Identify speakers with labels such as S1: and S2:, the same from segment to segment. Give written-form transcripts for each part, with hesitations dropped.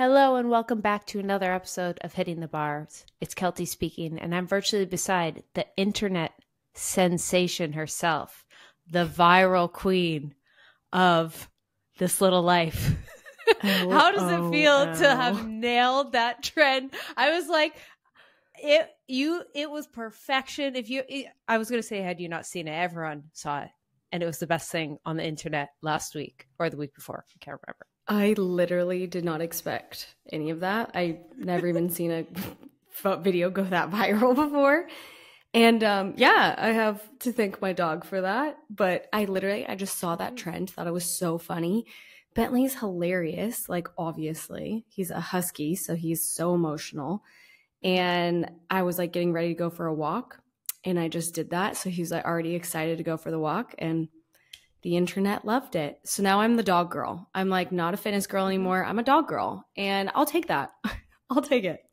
S1: Hello and welcome back to another episode of Hitting the Bars. It's Keltie speaking, and I'm virtually beside the internet sensation herself, the viral queen of this little life. How does it feel to have nailed that trend? I was like, it was perfection. I was going to say, had you not seen it, everyone saw it. And it was the best thing on the internet last week or the week before. I can't remember.
S2: I literally did not expect any of that. I've never even seen a video go that viral before. And I have to thank my dog for that. But I just saw that trend, thought it was so funny. Bentley's hilarious. Like, obviously, he's a husky, so he's so emotional. And I was like getting ready to go for a walk, and I just did that. So he's like already excited to go for the walk, and the internet loved it. So now I'm the dog girl. I'm like not a fitness girl anymore. I'm a dog girl, and I'll take that. I'll take it.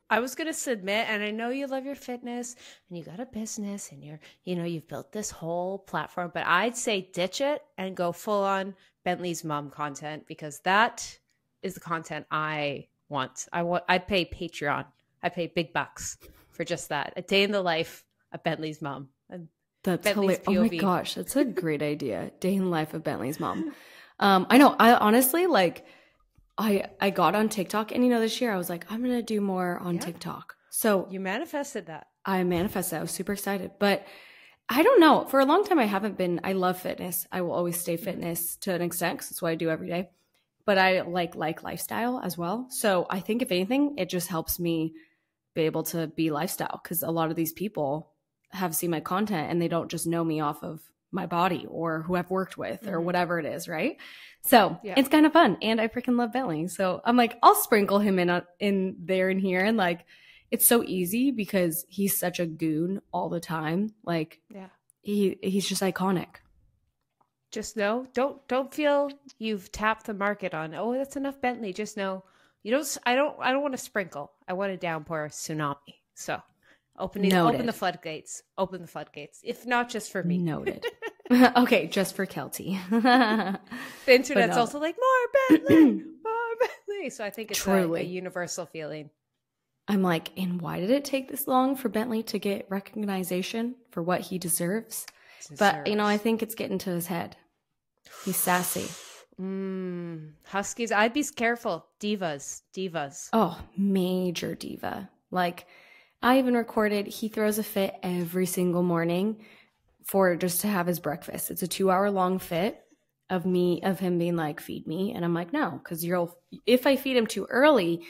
S1: I was going to submit, and I know you love your fitness and you got a business and you've built this whole platform, but I'd say ditch it and go full on Bentley's mom content, because that is the content I want. I'd pay Patreon. I'd pay big bucks for just that. A day in the life of Bentley's mom.
S2: That's hilarious. Oh my gosh, that's a great idea. Day in the life of Bentley's mom. I know. I honestly I got on TikTok, and this year I was like, I'm gonna do more on TikTok. So
S1: you manifested that.
S2: I manifested. I was super excited, but I don't know. For a long time, I haven't been. I love fitness. I will always stay fitness to an extent because it's what I do every day. But I like lifestyle as well. So I think if anything, it just helps me be able to be lifestyle, because a lot of these people have seen my content and they don't just know me off of my body or who I've worked with or whatever it is, right? So it's kind of fun, and I freaking love Bentley. So I'm like, I'll sprinkle him in there and here, and like, it's so easy because he's such a goon all the time. Like, he's just iconic.
S1: Just know, don't feel you've tapped the market on, oh, that's enough Bentley. Just know I don't want to sprinkle. I want a downpour tsunami. So open the floodgates. Open the floodgates. If not just for me.
S2: Noted. Okay, just for Keltie.
S1: The internet's also like, more Bentley, more Bentley. So I think it's a universal feeling.
S2: I'm like, and why did it take this long for Bentley to get recognition for what he deserves? But, I think it's getting to his head. He's sassy.
S1: Huskies, I'd be careful. Divas.
S2: Oh, major diva. Like, I even recorded, he throws a fit every single morning for just to have his breakfast. It's a 2-hour long fit of him being like, feed me. And I'm like, no, because if I feed him too early,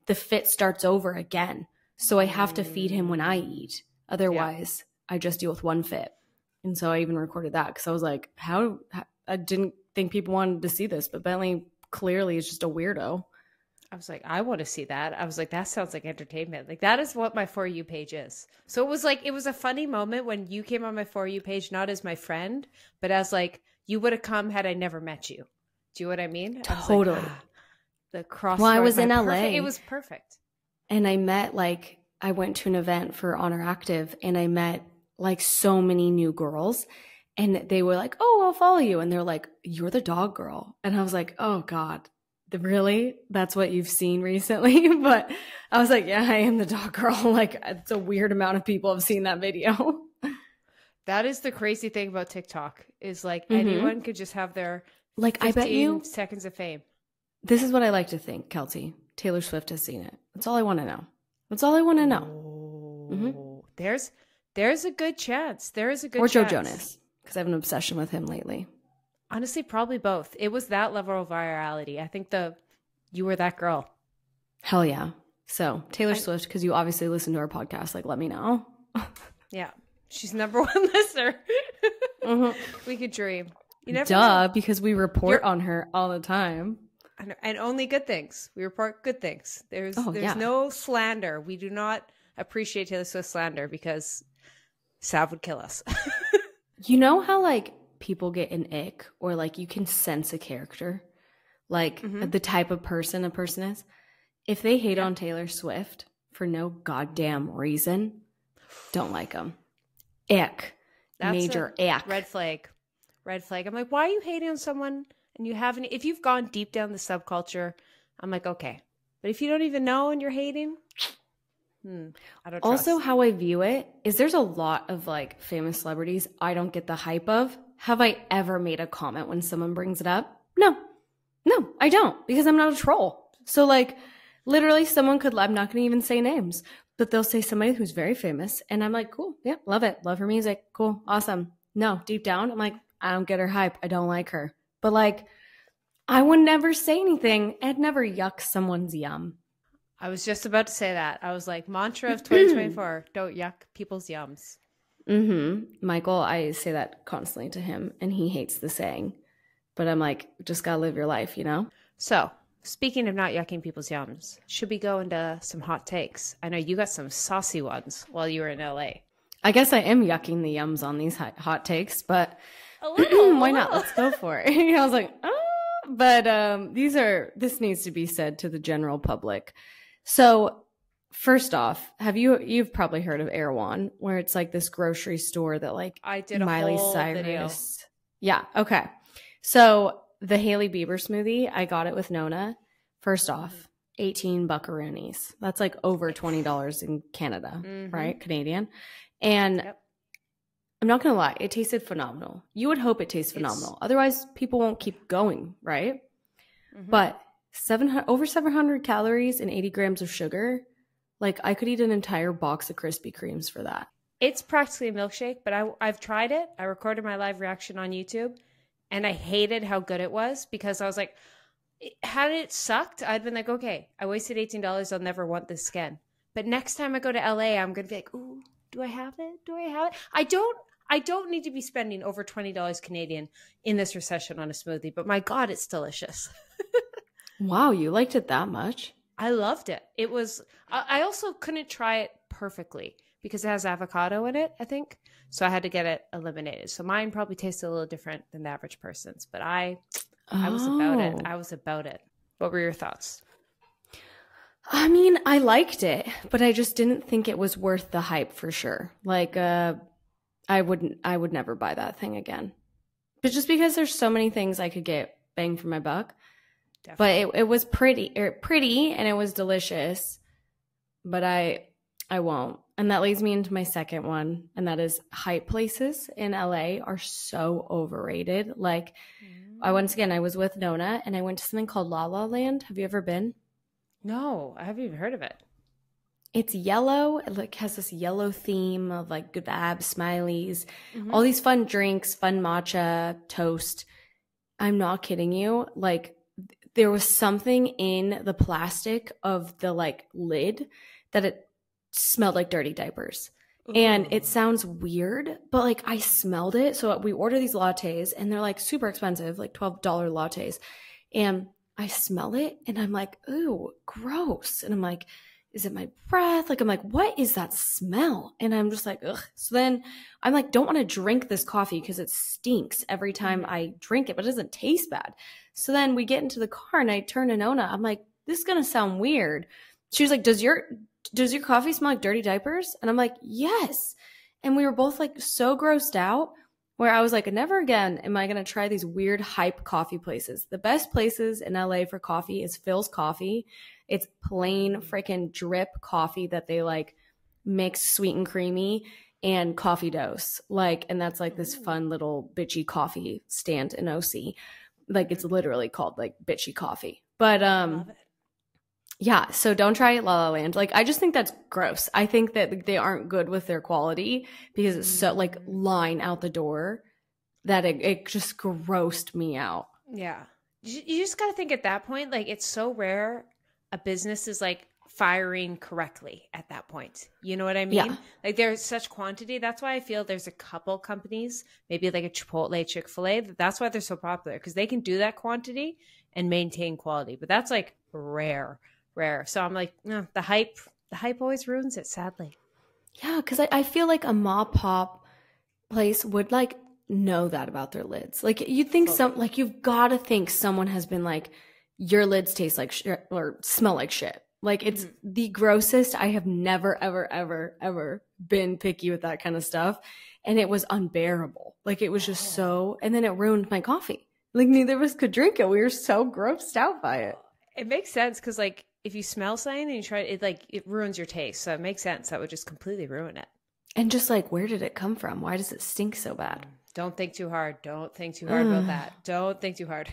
S2: the fit starts over again. So I have to feed him when I eat. Otherwise, I just deal with one fit. And so I even recorded that because I was like, how I didn't think people wanted to see this, but Bentley clearly is just a weirdo.
S1: I was like, I want to see that. I was like, that sounds like entertainment. Like, that is what my For You page is. So it was a funny moment when you came on my For You page, not as my friend, but as like, you would have come had I never met you. Do you know what I mean?
S2: Totally.
S1: I was like, the cross.
S2: Well, I was in LA.
S1: It was perfect.
S2: And I met I went to an event for Honor Active, and I met so many new girls, and they were like, oh, I'll follow you. And they're like, you're the dog girl. And I was like, oh God, really? That's what you've seen recently? But I was like, yeah, I am the dog girl. It's a weird amount of people have seen that video.
S1: That is the crazy thing about TikTok is anyone could just have their
S2: I bet you
S1: seconds of fame.
S2: This is what I like to think, Keltie. Taylor Swift has seen it. That's all I want to know. That's all I want to know.
S1: There's a good chance.
S2: Or Joe Jonas, because I have an obsession with him lately.
S1: Honestly, probably both. It was that level of virality. I think you were that girl.
S2: Hell yeah. So Taylor Swift, because you obviously listen to our podcast, let me know.
S1: Yeah. She's number one listener. We could dream. You never know.
S2: Because we report on her all the time.
S1: And only good things. We report good things. There's no slander. We do not appreciate Taylor Swift slander because Sav would kill us.
S2: You know how people get an ick, or you can sense a character, the type of person a person is? If they hate on Taylor Swift for no goddamn reason, don't like them. Ick. Major ick.
S1: Red flag. I'm like, why are you hating on someone and you haven't, if you've gone deep down the subculture I'm like, okay. But if you don't even know and you're hating, I don't trust.
S2: Also, how I view it is there's a lot of like famous celebrities I don't get the hype of. Have I ever made a comment when someone brings it up? No, I don't, because I'm not a troll. So like literally someone could, I'm not going to even say names, but they'll say somebody who's very famous and I'm like, cool. Yeah. Love it. Love her music. Cool. Awesome. No, deep down, I'm like, I don't get her hype. I don't like her. But like, I would never say anything. I'd never yuck someone's yum.
S1: I was just about to say that. I was like, mantra of 2024, don't yuck people's yums.
S2: Michael, I say that constantly to him and he hates the saying. But I'm like, just gotta live your life, you know?
S1: So, speaking of not yucking people's yums, should we go into some hot takes? I know you got some saucy ones while you were in LA.
S2: I guess I am yucking the yums on these hot takes, but why not? Let's go for it. I was like, but this needs to be said to the general public. So first off, you've probably heard of Erewhon, where it's like this grocery store that like
S1: I did a
S2: Miley
S1: whole
S2: Cyrus.
S1: video.
S2: Yeah. Okay. So the Hailey Bieber smoothie, I got it with Nona. First off, 18 buckaroonies. That's like over $20 in Canada, right? Canadian. And I'm not going to lie. It tasted phenomenal. You would hope it tastes phenomenal. Otherwise, people won't keep going, right? But over 700 calories and 80 grams of sugar. Like I could eat an entire box of Krispy Kremes for that.
S1: It's practically a milkshake, but I've tried it. I recorded my live reaction on YouTube and I hated how good it was because I was like, had it sucked, I'd been like, okay, I wasted $18. I'll never want this again. But next time I go to LA, I'm going to be like, ooh, do I have it? Do I have it? I don't need to be spending over $20 Canadian in this recession on a smoothie, but my God, it's delicious.
S2: Wow, you liked it that much?
S1: I loved it. It was, I also couldn't try it perfectly because it has avocado in it, I think. So I had to get it eliminated. So mine probably tasted a little different than the average person's, but I was about it. I was about it. What were your thoughts?
S2: I mean, I liked it, but I just didn't think it was worth the hype for sure. Like, I would never buy that thing again. But just because there's so many things I could get bang for my buck. Definitely. But it was pretty and it was delicious, but I won't. And that leads me into my second one, and that is hype places in LA are so overrated. Like I was with Nona and I went to something called La La Land. Have you ever been?
S1: No, I haven't even heard of it.
S2: It's yellow. It like has this yellow theme of like good vibes, smileys, all these fun drinks, fun matcha, toast. I'm not kidding you. Like there was something in the plastic of the like lid that it smelled like dirty diapers. And it sounds weird, but like I smelled it. So we order these lattes and they're like super expensive, like $12 lattes. And I smell it and I'm like, ooh, gross. And I'm like, is it my breath? Like, I'm like, what is that smell? And I'm just like, ugh. So then I'm like, don't want to drink this coffee because it stinks every time I drink it, but it doesn't taste bad. So then we get into the car and I turn to Nona. I'm like, this is going to sound weird. She was like, does your coffee smell like dirty diapers? And I'm like, yes. And we were both like so grossed out where I was like, never again am I going to try these weird hype coffee places. The best places in LA for coffee is Phil's Coffee. It's plain freaking drip coffee that they like mix sweet and creamy and coffee dose. Like, and that's like this fun little bitchy coffee stand in OC. Like it's literally called like bitchy coffee. But yeah, so don't try La La Land. Like I just think that's gross. I think that they aren't good with their quality because it's so like line out the door that it just grossed me out.
S1: Yeah. You just got to think at that point, like it's so rare a business is like firing correctly at that point. You know what I mean?
S2: Yeah.
S1: Like there's such quantity. That's why I feel there's a couple companies, maybe like a Chipotle, Chick-fil-A. That's why they're so popular because they can do that quantity and maintain quality. But that's like rare. So I'm like, no, the hype always ruins it, sadly.
S2: Yeah, because I feel like a mom pop place would like know that about their lids. Like you'd think like you've got to think someone has been like, your lids taste like shit or smell like shit. Like it's the grossest. I have never, ever, ever, ever been picky with that kind of stuff. And it was unbearable. Like it was just so, and then it ruined my coffee. Like neither of us could drink it. We were so grossed out by it.
S1: It makes sense because like if you smell something and you try it, like it ruins your taste. So it makes sense. That would just completely ruin it.
S2: And just like, where did it come from? Why does it stink so bad?
S1: Don't think too hard. Don't think too hard about that. Don't think too hard.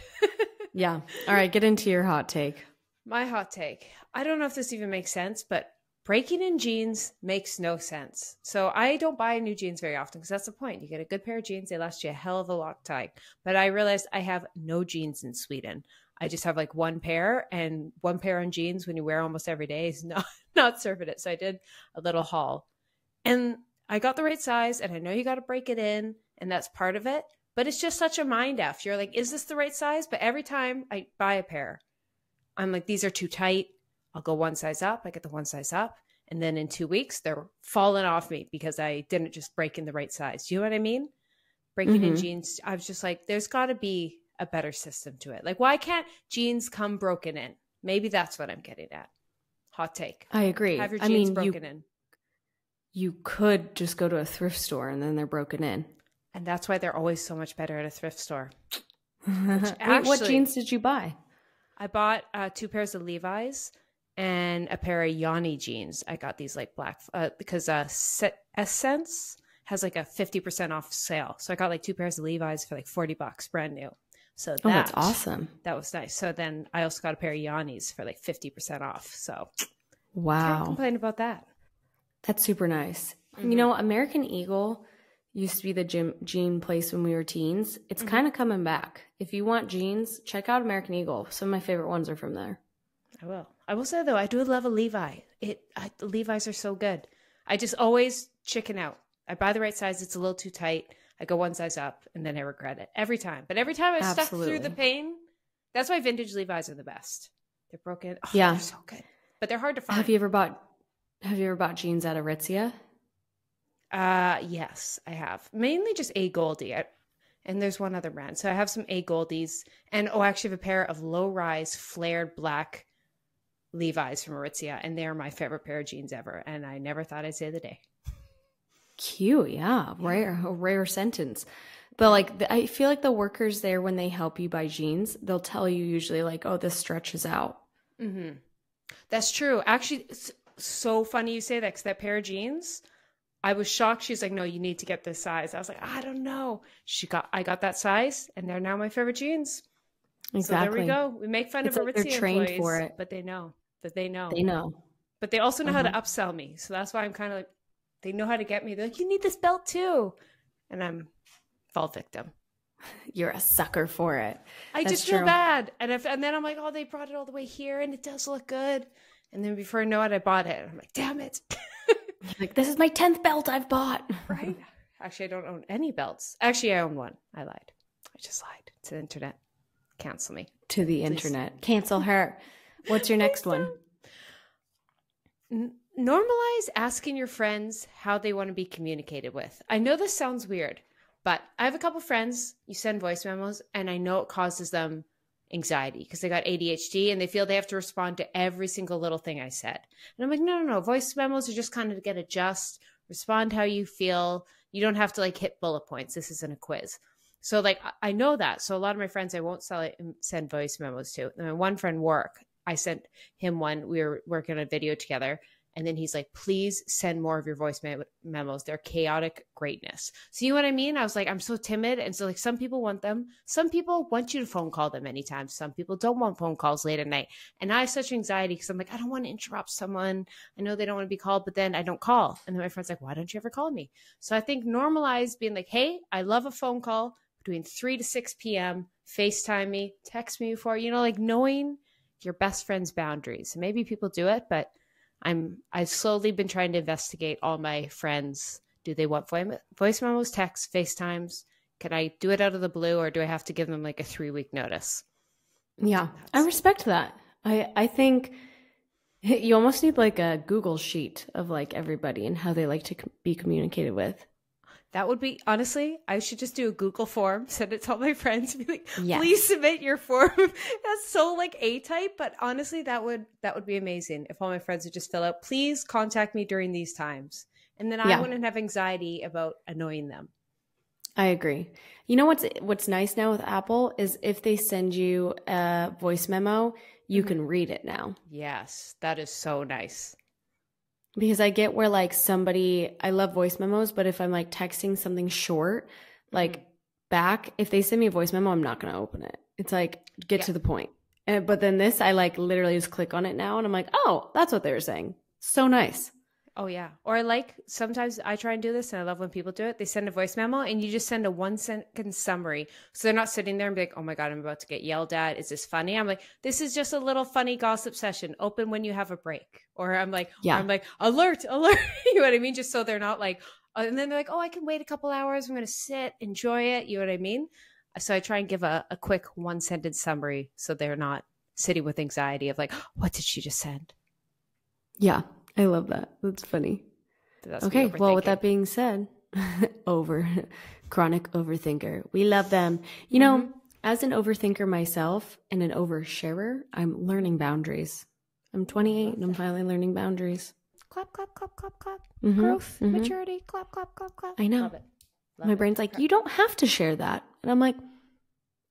S2: Yeah. All right. Get into your hot take.
S1: My hot take. I don't know if this even makes sense, but breaking in jeans makes no sense. So I don't buy new jeans very often because that's the point. You get a good pair of jeans, they last you a hell of a long time. But I realized I have no jeans in Sweden. I just have like one pair, and one pair on jeans when you wear almost every day is not serving it. So I did a little haul. And I got the right size, and I know you got to break it in, and that's part of it. But it's just such a mind F. You're like, is this the right size? But every time I buy a pair, I'm like, these are too tight. I'll go one size up. I get the one size up. And then in 2 weeks, they're falling off me because I didn't just break in the right size. Do you know what I mean? Breaking in jeans. I was just like, there's got to be a better system to it. Like, why can't jeans come broken in? Maybe that's what I'm getting at. Hot take.
S2: I agree.
S1: Have your jeans broken in.
S2: You could just go to a thrift store and then they're broken in.
S1: And that's why they're always so much better at a thrift store.
S2: Wait, what jeans did you buy?
S1: I bought 2 pairs of Levi's and a pair of Yanni jeans. I got these like black because Essence has like a 50% off sale. So I got like 2 pairs of Levi's for like $40 brand new. So
S2: that's awesome.
S1: That was nice. So then I also got a pair of Yannis for like 50% off. So
S2: wow.
S1: Can't complain about that.
S2: That's super nice. You know, American Eagle used to be the jean place when we were teens. It's kind of coming back. If you want jeans, check out American Eagle. Some of my favorite ones are from there.
S1: I will. I will say though, I do love a Levi. The Levi's are so good. I just always chicken out. I buy the right size. It's a little too tight. I go one size up and then I regret it every time. But every time I stuck through the pain, that's why vintage Levi's are the best. They're broken. Oh, yeah. They're so good. But they're hard to find.
S2: Have you ever bought jeans at Aritzia?
S1: Yes, I have. Mainly just A Goldie. And there's one other brand. So I have some A Goldies. And I actually have a pair of low-rise flared black Levi's from Aritzia. And they're my favorite pair of jeans ever. And I never thought I'd say the day.
S2: Cute, yeah. A rare sentence. But like, I feel like the workers there, when they help you buy jeans, they'll tell you usually like, oh, this stretches out. Mm-hmm.
S1: That's true. Actually, it's so funny you say that because that pair of jeans, I was shocked. She's like, no, you need to get this size. I was like, I don't know. I got that size and they're now my favorite jeans. Exactly. So there we go. We make fun of Aritzia
S2: they're trained
S1: employees, for it. But they know that they know.
S2: They know.
S1: But they also know how to upsell me. So that's why I'm kind of like, they know how to get me. They're like, you need this belt too. And I'm fall victim.
S2: You're a sucker for it.
S1: I just feel bad. And then I'm like, oh, they brought it all the way here and it does look good. And then before I know it, I bought it. I'm like, damn it.
S2: Like, this is my 10th belt I've bought.
S1: Right. Actually, I don't own any belts. Actually, I own one. I lied. I just lied to the internet. Cancel me.
S2: To the internet. Cancel her. What's your next one?
S1: Normalize asking your friends how they want to be communicated with. I know this sounds weird, but I have a couple friends, you send voice memos, and I know it causes them anxiety because they got ADHD and they feel they have to respond to every single little thing I said. And I'm like, no. Voice memos are just kind of to get adjust, respond how you feel. You don't have to like hit bullet points. This isn't a quiz. So like, I know that. So a lot of my friends, I won't send voice memos to. And my one friend work, I sent him one. We were working on a video together. And then he's like, please send more of your voice memos. They're chaotic greatness. So you know what I mean? I was like, I'm so timid. And so like some people want them. Some people want you to phone call them anytime. Some people don't want phone calls late at night. And I have such anxiety because I'm like, I don't want to interrupt someone. I know they don't want to be called, but then I don't call. And then my friend's like, why don't you ever call me? So I think normalize being like, hey, I love a phone call between 3 to 6 p.m. FaceTime me, text me before, like knowing your best friend's boundaries. Maybe people do it, but I've slowly been trying to investigate all my friends. Do they want voice memos, texts, FaceTimes? Can I do it out of the blue or do I have to give them like a 3-week notice?
S2: Yeah, I respect that. I think you almost need like a Google sheet of like everybody and how they like to be communicated with.
S1: That would be, honestly, I should just do a Google form, send it to all my friends, and be like, please submit your form. That's so like A-type, but honestly, that would be amazing if all my friends would just fill out, please contact me during these times. And then I wouldn't have anxiety about annoying them.
S2: I agree. You know what's nice now with Apple is if they send you a voice memo, you can read it now.
S1: Yes, that is so nice.
S2: Because I get where like I love voice memos, but if I'm like texting something short, like back, if they send me a voice memo, I'm not going to open it. It's like, get to the point. But then this, I like literally just click on it now and I'm like, oh, that's what they were saying. So nice.
S1: Oh, yeah. Or like sometimes I try and do this and I love when people do it. They send a voice memo and you just send a 1-second summary. So they're not sitting there and be like, oh my God, I'm about to get yelled at. Is this funny? I'm like, this is just a little funny gossip session. Open when you have a break. Or I'm like, alert. You know what I mean? Just so they're not like, and then they're like, oh, I can wait a couple hours. I'm going to sit, enjoy it. You know what I mean? So I try and give a quick 1-sentence summary so they're not sitting with anxiety of like, what did she just send?
S2: Yeah. I love that. That's funny. Okay, well, with that being said, chronic overthinker. We love them. You know, as an overthinker myself and an oversharer, I'm learning boundaries. I'm 28 and I'm finally learning boundaries.
S1: Clap, clap, clap, clap, clap. Growth, maturity, clap, clap, clap, clap.
S2: I know.
S1: Love it.
S2: My brain's like, you don't have to share that. And I'm like,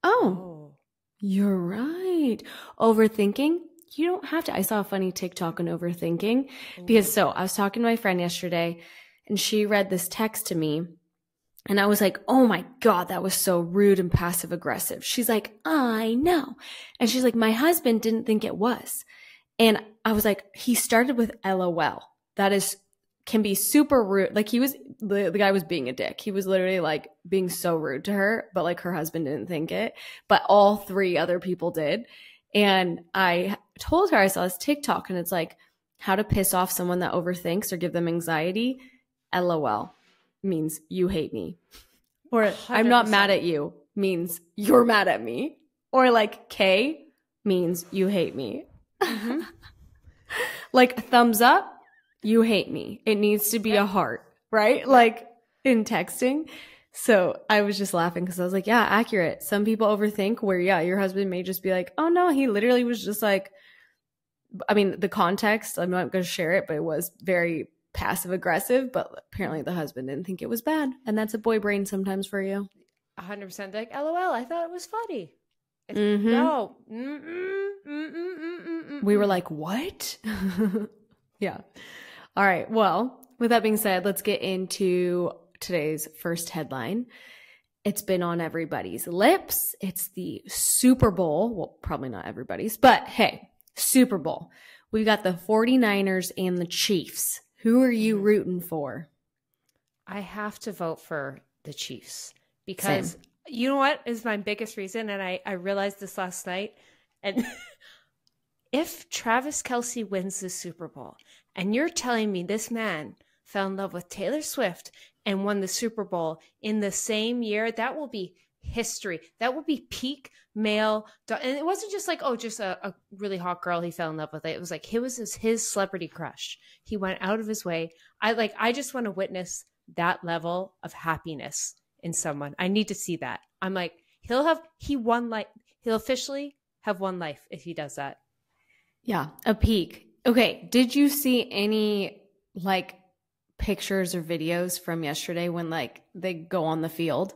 S2: oh, you're right. Overthinking. You don't have to. I saw a funny TikTok on overthinking because I was talking to my friend yesterday and she read this text to me and I was like, oh my God, that was so rude and passive aggressive. She's like, I know. And she's like, my husband didn't think it was. And I was like, he started with LOL. That can be super rude. Like the guy was being a dick. He was literally like being so rude to her, but like her husband didn't think it, but all 3 other people did. And I told her I saw this TikTok and it's like how to piss off someone that overthinks or give them anxiety. LOL means you hate me. Or 100%. I'm not mad at you means you're mad at me. Or like K means you hate me. Like thumbs up, you hate me. It needs to be a heart, right? Like in texting. So I was just laughing because I was like, yeah, accurate. Some people overthink where, yeah, your husband may just be like, oh no, he literally was just like, I mean, the context, I'm not going to share it, but it was very passive aggressive, but apparently the husband didn't think it was bad. And that's a boy brain sometimes for you.
S1: 100% like, LOL, I thought it was funny. No.
S2: We were like, what? Yeah. All right. Well, with that being said, let's get into today's first headline. It's been on everybody's lips. It's the Super Bowl. Well, probably not everybody's, but hey, Super Bowl. We got the 49ers and the Chiefs. Who are you rooting for?
S1: I have to vote for the Chiefs because you know what is my biggest reason? And I realized this last night. And if Travis Kelce wins the Super Bowl and you're telling me this man fell in love with Taylor Swift and won the Super Bowl in the same year, that will be history. That will be peak male. And it wasn't just like, oh, just a really hot girl he fell in love with. It was like, it was his celebrity crush. He went out of his way. I just want to witness that level of happiness in someone. I need to see that. I'm like, he'll officially have one life if he does that.
S2: Yeah, a peak. Okay, did you see any like pictures or videos from yesterday when like they go on the field?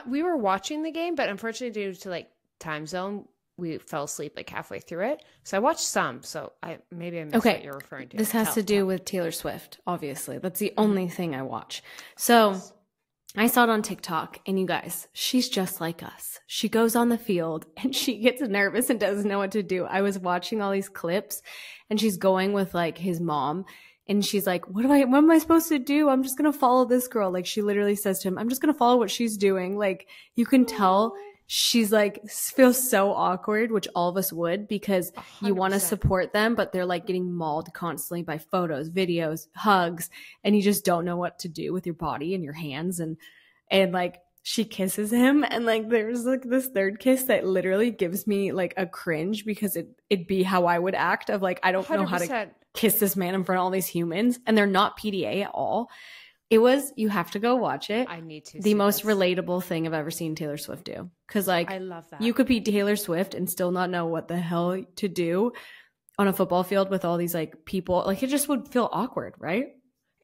S1: We were watching the game, but unfortunately due to like time zone, we fell asleep like halfway through it. So I watched some. So I missed what you're referring to.
S2: This has to do with Taylor Swift, obviously. That's the only thing I watch. So I saw it on TikTok, and you guys, she's just like us. She goes on the field and she gets nervous and doesn't know what to do. I was watching all these clips and she's going with like his mom. And she's like, what am I supposed to do? I'm just going to follow this girl. Like she literally says to him, I'm just going to follow what she's doing. Like you can tell she's like, feels so awkward, which all of us would because 100%. You want to support them, but they're like getting mauled constantly by photos, videos, hugs. And you just don't know what to do with your body and your hands. And like she kisses him. And like, there's like this third kiss that literally gives me like a cringe because it'd be how I would act of like, I don't know how to kiss this man in front of all these humans, and they're not PDA at all. You have to go watch it.
S1: I need to.
S2: The most relatable thing I've ever seen Taylor Swift do. Cause like,
S1: I love that.
S2: You could be Taylor Swift and still not know what the hell to do on a football field with all these like people. Like it just would feel awkward, right?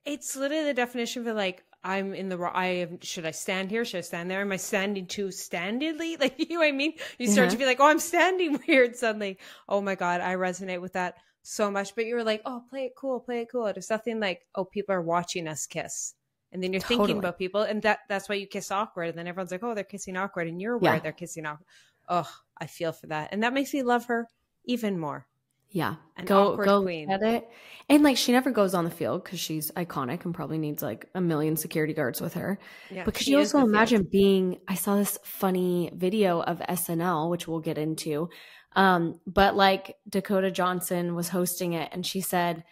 S1: It's literally the definition for like, I'm in the wrong. Should I stand here? Should I stand there? Am I standing too standedly? Like, you know what I mean? You start to be like, oh, I'm standing weird suddenly. Oh my God, I resonate with that so much. But you were like, oh, play it cool, play it cool. There's nothing like, oh, people are watching us kiss. And then you're thinking about people, and that's why you kiss awkward. And then everyone's like, oh, they're kissing awkward. And you're aware they're kissing awkward. Oh, I feel for that. And that makes me love her even more.
S2: Yeah.
S1: Go
S2: queen. At it. And like, she never goes on the field because she's iconic and probably needs like a million security guards with her. Yeah, but could you also imagine I saw this funny video of SNL, which we'll get into. But like Dakota Johnson was hosting it, and she said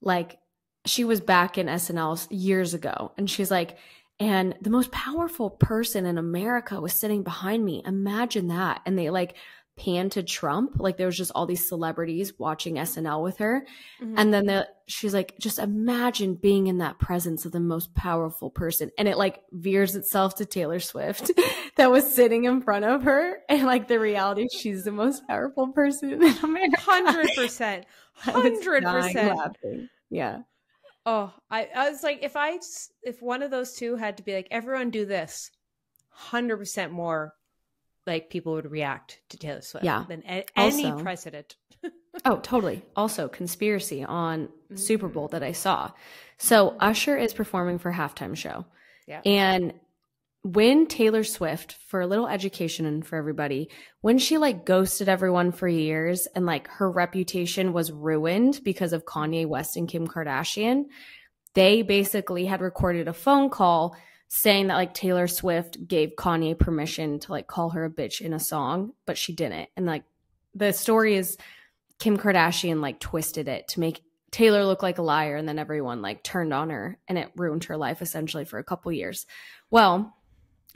S2: like she was back in SNL years ago, and she's like, and the most powerful person in America was sitting behind me. Imagine that. And they like panned to Trump. Like there was just all these celebrities watching SNL with her. Mm-hmm. And then she's like, just imagine being in that presence of the most powerful person. And it like veers itself to Taylor Swift that was sitting in front of her. And like the reality, she's the most powerful person in America.
S1: 100%. 100%.
S2: Yeah.
S1: Oh, I was like, if one of those two had to be like, everyone do this, 100% more like people would react to Taylor Swift than any president.
S2: Oh, totally. Also, conspiracy on Super Bowl that I saw. So Usher is performing for a halftime show. Yeah. And when Taylor Swift, for a little education and for everybody, when she like ghosted everyone for years and like her reputation was ruined because of Kanye West and Kim Kardashian, they basically had recorded a phone call saying that like Taylor Swift gave Kanye permission to like call her a bitch in a song, but she didn't. And like the story is Kim Kardashian like twisted it to make Taylor look like a liar, and then everyone like turned on her, and it ruined her life essentially for a couple years. Well,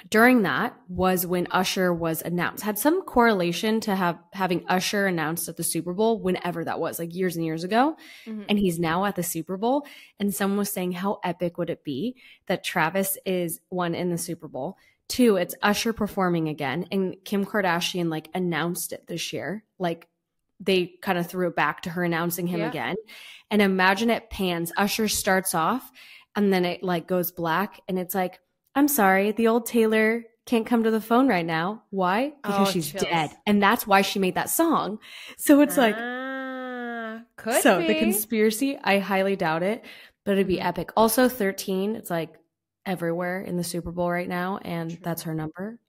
S2: during that was when Usher was announced. Had some correlation to having Usher announced at the Super Bowl whenever that was, like years and years ago. Mm-hmm. And he's now at the Super Bowl. And someone was saying, how epic would it be that Travis is one in the Super Bowl? Two, it's Usher performing again. And Kim Kardashian like announced it this year. Like they kind of threw it back to her announcing him again. And imagine it pans. Usher starts off and then it like goes black, and it's like, I'm sorry, the old Taylor can't come to the phone right now. Why? Because she's dead. And that's why she made that song. So it's like,
S1: could be.
S2: The conspiracy, I highly doubt it, but it'd be epic. Also 13, it's like everywhere in the Super Bowl right now, and that's her number.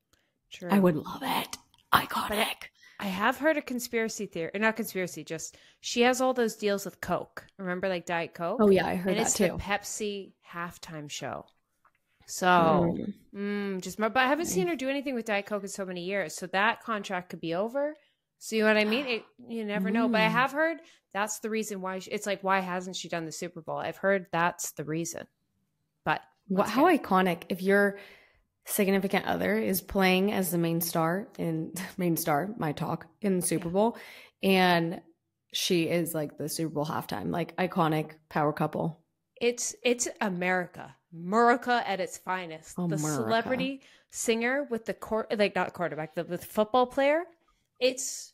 S2: True. I would love it. Iconic.
S1: I have heard a conspiracy theory, not conspiracy, just she has all those deals with Coke. Remember like Diet Coke?
S2: Oh yeah, I heard that too.
S1: And it's the Pepsi halftime show. So, but I haven't seen her do anything with Diet Coke in so many years. So that contract could be over. So you know what I mean? You never know. But I have heard that's the reason why. It's like, why hasn't she done the Super Bowl? I've heard that's the reason. But
S2: how iconic if your significant other is playing as the main star, my talk, in the Super Bowl. And she is like the Super Bowl halftime, like iconic power couple.
S1: It's America at its finest. The celebrity singer with the not quarterback, the football player. It's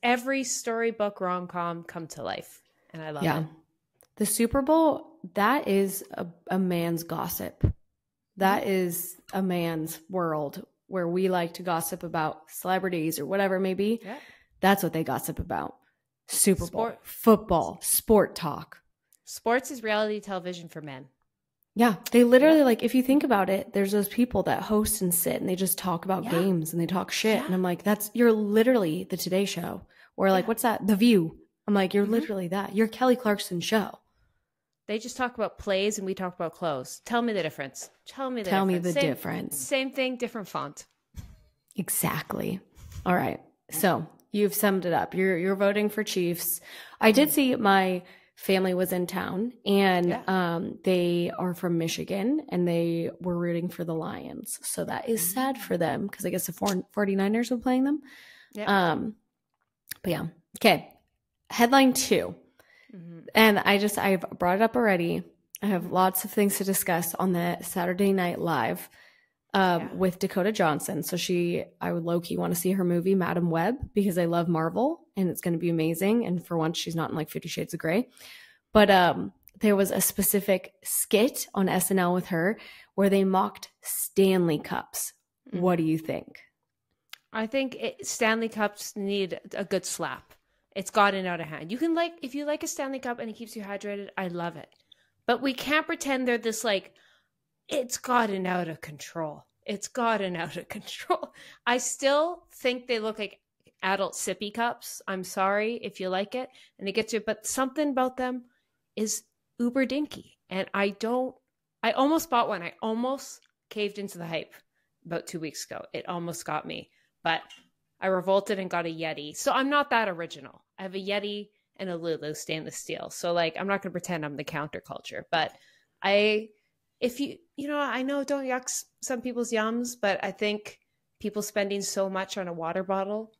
S1: every storybook rom-com come to life, and I love it.
S2: The Super Bowl, that is a man's gossip. That is a man's world where we like to gossip about celebrities or whatever it may be. Yeah. That's what they gossip about. Super Bowl, football, sport talk.
S1: Sports is reality television for men.
S2: Yeah, they literally, like, if you think about it, there's those people that host and sit and they just talk about games and they talk shit. And I'm like, you're literally the Today Show. Or like, what's that? The View. I'm like, you're literally that. You're Kelly Clarkson's show.
S1: They just talk about plays and we talk about clothes. Tell me the difference. Tell me the difference. Same thing, different font.
S2: Exactly. All right. So you've summed it up. You're voting for Chiefs. I did see my family was in town, and they are from Michigan, and they were rooting for the Lions. So that is sad for them because I guess the 49ers were playing them. Yeah. But yeah. Okay. Headline 2. And I've brought it up already. I have lots of things to discuss on the Saturday Night Live with Dakota Johnson. So I would low-key want to see her movie, Madam Web, because I love Marvel and it's going to be amazing. And for once, she's not in like 50 Shades of Grey. But there was a specific skit on SNL with her where they mocked Stanley cups. What do you think?
S1: I think Stanley cups need a good slap. It's gotten out of hand. You can if you like a Stanley cup and it keeps you hydrated, I love it. But we can't pretend they're this it's gotten out of control. It's gotten out of control. I still think they look like adult sippy cups. I'm sorry if you like it and it gets you, but something about them is uber dinky. And I almost bought one. I almost caved into the hype about 2 weeks ago. It almost got me, but I revolted and got a Yeti. So I'm not that original. I have a Yeti and a Lulu stainless steel. So I'm not going to pretend I'm the counterculture, but I know don't yuck some people's yums, but I think people spending so much on a water bottle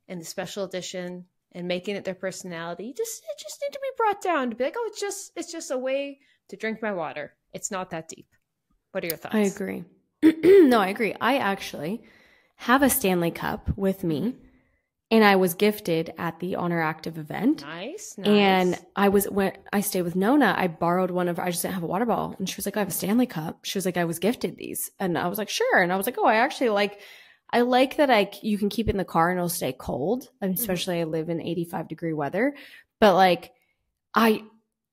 S1: and the special edition and making it their personality, it just need to be brought down to be like, oh, it's just a way to drink my water. It's not that deep. What are your thoughts?
S2: I agree. No, I agree. I actually have a Stanley Cup with me, and I was gifted at the Honor Active event.
S1: Nice.
S2: And when I stayed with Nona, I borrowed one of her. I just didn't have a water bottle, and she was like, "I have a Stanley Cup." She was like, "I was gifted these," and I was like, "Sure." And I was like, "Oh, I actually I like that you can keep it in the car and it'll stay cold. Especially I live in 85-degree weather, but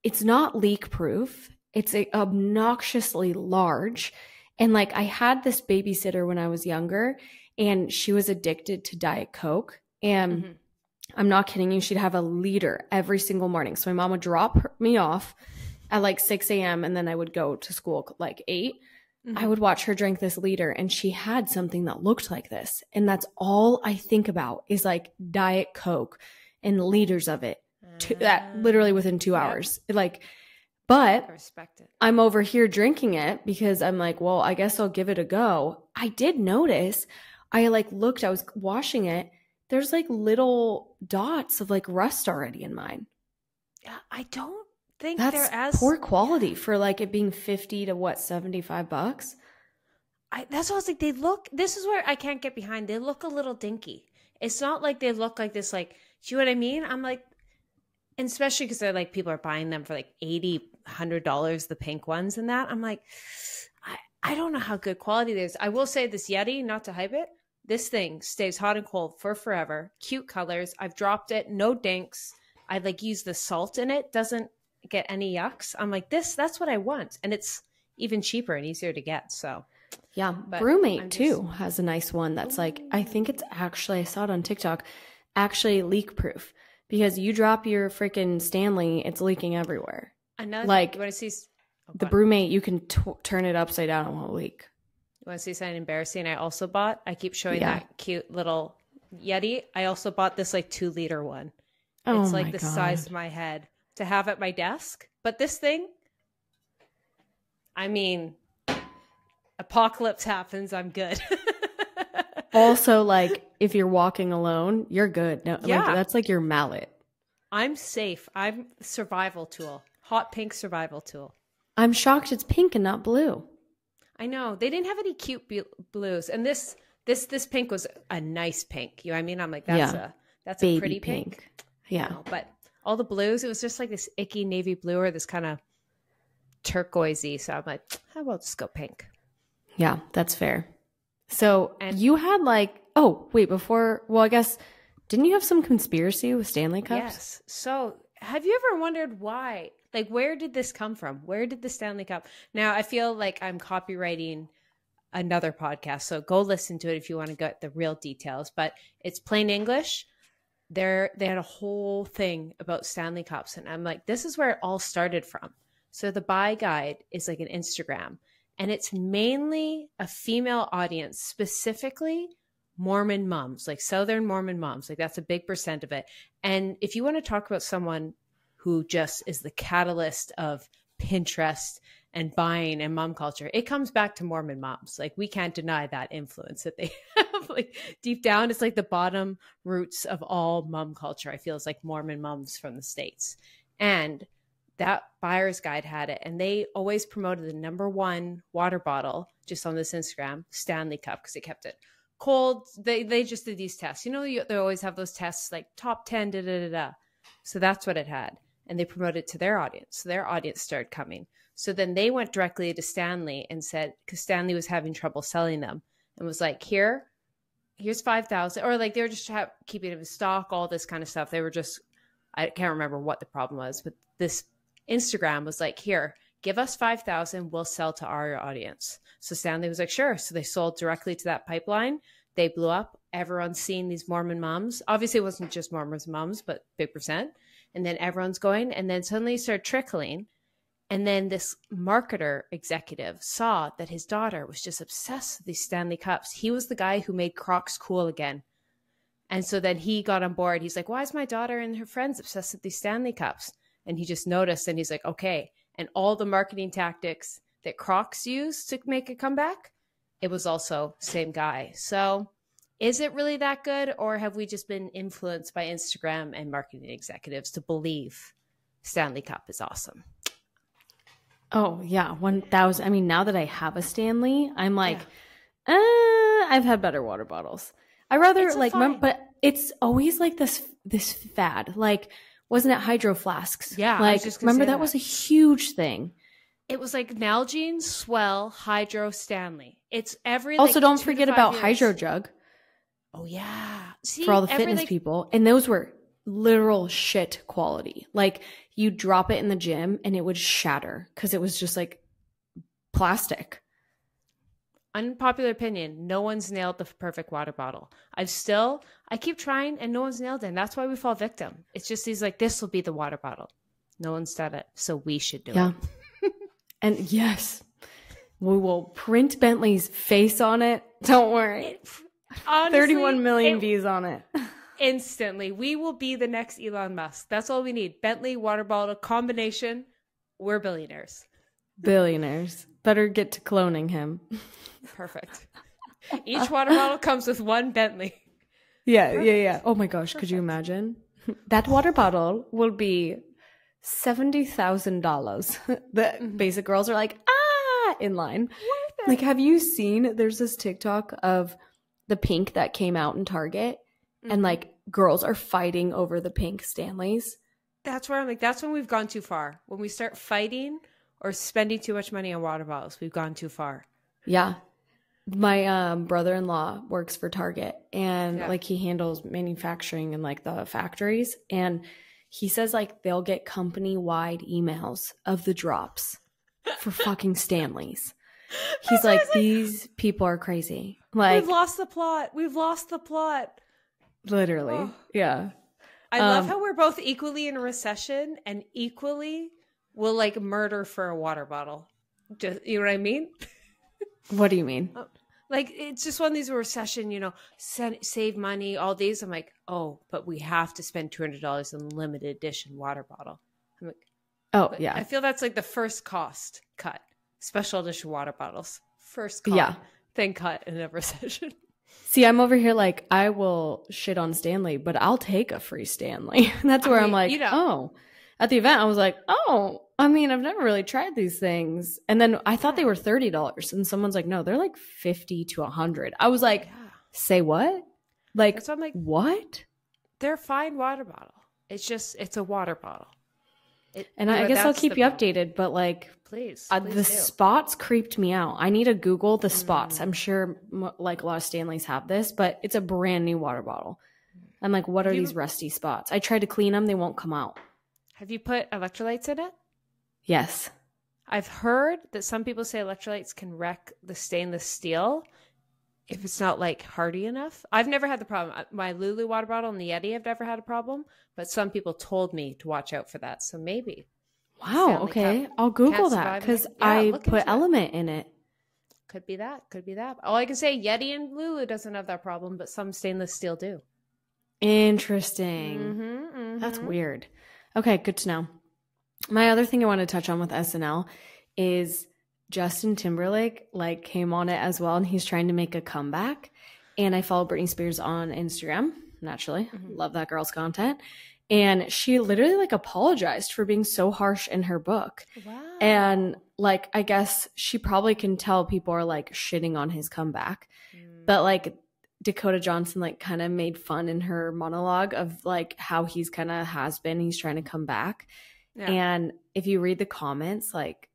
S2: it's not leak proof. It's obnoxiously large." And I had this babysitter when I was younger, and she was addicted to Diet Coke. And I'm not kidding you, she'd have a liter every single morning. So my mom would drop me off at 6 a.m. and then I would go to school 8. I would watch her drink this liter, and she had something that looked like this. And that's all I think about is Diet Coke and liters of it. That literally within 2 hours. But
S1: I respect it.
S2: I'm over here drinking it because I'm well, I guess I'll give it a go. I did notice, I looked, I was washing it. There's little dots of rust already in mine.
S1: Yeah, I don't think
S2: that's
S1: they're as
S2: poor quality for it being $50 to $75.
S1: That's what I was they look, this is where I can't get behind. They look a little dinky. It's not they look like this, do you know what I mean? I'm and especially because they're people are buying them for $80, $100, the pink ones and that. I'm I don't know how good quality it is. I will say this Yeti, not to hype it, this thing stays hot and cold for forever. Cute colors. I've dropped it. No dinks. I use the salt in it. Doesn't get any yucks. I'm that's what I want. And it's even cheaper and easier to get. So
S2: yeah. Brewmate too has a nice one that's I think it's actually, I saw it on TikTok, actually leak proof. Because you drop your freaking Stanley, it's leaking everywhere.
S1: Another you want to see
S2: the Brewmate, you can turn it upside down and it won't leak.
S1: You want to see something embarrassing? I also bought. I keep showing that cute little Yeti. I also bought this 2-liter one.
S2: Oh,
S1: it's
S2: my
S1: the
S2: God.
S1: size of my head to have at my desk. But this thing, apocalypse happens, I'm good.
S2: Also, if you're walking alone, you're good. No, that's your mallet.
S1: I'm safe. I'm survival tool. Hot pink survival tool.
S2: I'm shocked it's pink and not blue.
S1: I know. They didn't have any cute blues. And this pink was a nice pink. You know what I mean? I'm that's
S2: baby
S1: a pretty pink.
S2: Yeah.
S1: No, but all the blues, it was just this icky navy blue or this kind of turquoisey. So I'm how about just go pink?
S2: Yeah, that's fair. So you had I guess, didn't you have some conspiracy with Stanley Cups?
S1: Yes. So have you ever wondered why? Where did this come from? Where did the Stanley Cup? Now, I feel like I'm copywriting another podcast, so go listen to it if you want to get the real details. But it's plain English. They had a whole thing about Stanley Cups, and I'm this is where it all started from. So the buy guide is an Instagram. And it's mainly a female audience, specifically Mormon moms, Southern Mormon moms. That's a big percent of it. And if you want to talk about someone who just is the catalyst of Pinterest and buying and mom culture, it comes back to Mormon moms. We can't deny that influence that they have. Deep down, it's the bottom roots of all mom culture. I feel it's Mormon moms from the States. And that buyer's guide had it, and they always promoted the #1 water bottle just on this Instagram, Stanley Cup, because it kept it cold. They just did these tests. They always have those tests top 10, da da da da. So that's what it had. and they promoted it to their audience. So their audience started coming. So then they went directly to Stanley and said, because Stanley was having trouble selling them, and was like, here's 5,000, or like they were just keeping it in stock, all this kind of stuff. They were just, I can't remember what the problem was, but this Instagram was like, here, give us 5,000, we'll sell to our audience. So Stanley was like, sure. So they sold directly to that pipeline. They blew up. Everyone's seeing these Mormon moms. Obviously, it wasn't just Mormon moms, but big percent. And then everyone's going, and then suddenly it started trickling. And then this marketer executive saw that his daughter was just obsessed with these Stanley Cups. He was the guy who made Crocs cool again. And so then he got on board. He's like, why is my daughter and her friends obsessed with these Stanley Cups? And he just noticed, and he's like, okay. And all the marketing tactics that Crocs used to make a comeback, it was also same guy. So is it really that good, or have we just been influenced by Instagram and marketing executives to believe Stanley Cup is awesome?
S2: Oh, yeah. 1,000. I mean, now that I have a Stanley, I'm like, I've had better water bottles. I rather but it's always like this fad. Like, wasn't it Hydro Flasks?
S1: Yeah.
S2: Like, remember that was a huge thing.
S1: It was like Nalgene, Swell, Hydro, Stanley. It's every
S2: Also,
S1: like,
S2: don't forget about Hydro Jug.
S1: Oh, yeah. See,
S2: for all the fitness people. And those were literal shit quality. Like, you drop it in the gym and it would shatter because it was just like plastic.
S1: Unpopular opinion. No one's nailed the perfect water bottle. I keep trying and no one's nailed it. And that's why we fall victim. It's just these like, this will be the water bottle. No one's done it. So we should do it.
S2: And yes, we will print Bentley's face on it. Don't worry. Honestly, 31 million views on it.
S1: Instantly. We will be the next Elon Musk. That's all we need. Bentley, water bottle, combination. We're billionaires.
S2: Billionaires. Better get to cloning him.
S1: Perfect. Each water bottle comes with one Bentley.
S2: Yeah. Oh my gosh, could you imagine? That water bottle will be $70,000. The basic girls are like, in line. Like, have you seen, there's this TikTok of the pink that came out in Target, and like girls are fighting over the pink Stanleys.
S1: That's where I'm like, that's when we've gone too far. When we start fighting or spending too much money on water bottles, we've gone too far.
S2: Yeah. My brother-in-law works for Target, and like he handles manufacturing and like the factories, and he says like they'll get company-wide emails of the drops for fucking Stanleys. He's like, these people are crazy. Like,
S1: we've lost the plot.
S2: Literally. Oh. Yeah.
S1: I love how we're both equally in a recession and equally will like murder for a water bottle. Just, you know what I mean?
S2: What do you mean?
S1: Like, it's just one of these recession, you know, save money, all these. I'm like, oh, but we have to spend $200 in limited edition water bottle. I'm like,
S2: oh, yeah.
S1: I feel that's like the first cost cut. Special edition water bottles. First cost, then cut in a recession.
S2: See, I'm over here like, I will shit on Stanley, but I'll take a free Stanley. That's where I'm like, you know, oh. At the event, I was like, oh, I mean, I've never really tried these things. And then I thought they were $30. And someone's like, no, they're like $50 to $100. I was like, say what? Like, so I'm like, what?
S1: They're a fine water bottle. It's a water bottle.
S2: I guess I'll keep you updated, but like,
S1: please
S2: the spots creeped me out. I need to Google the spots. I'm sure like a lot of Stanleys have this, but it's a brand new water bottle. I'm like, what are these rusty spots? I tried to clean them. They won't come out.
S1: Have you put electrolytes in it?
S2: Yes.
S1: I've heard that some people say electrolytes can wreck the stainless steel if it's not like hardy enough. I've never had the problem. My Lulu water bottle and the Yeti have never had a problem, but some people told me to watch out for that. So maybe.
S2: Wow. Okay. I'll Google that because I put element in it.
S1: Could be that. All I can say, Yeti and Lulu doesn't have that problem, but some stainless steel do.
S2: Interesting. That's weird. Okay. Good to know. My other thing I want to touch on with SNL is Justin Timberlake like came on it as well, and he's trying to make a comeback. And I follow Britney Spears on Instagram, naturally. Love that girl's content. And she literally like apologized for being so harsh in her book. Wow. And like, I guess she probably can tell people are like shitting on his comeback. But like Dakota Johnson like kind of made fun in her monologue of like how he's kind of has been. He's trying to come back.
S1: Yeah.
S2: And if you read the comments, like,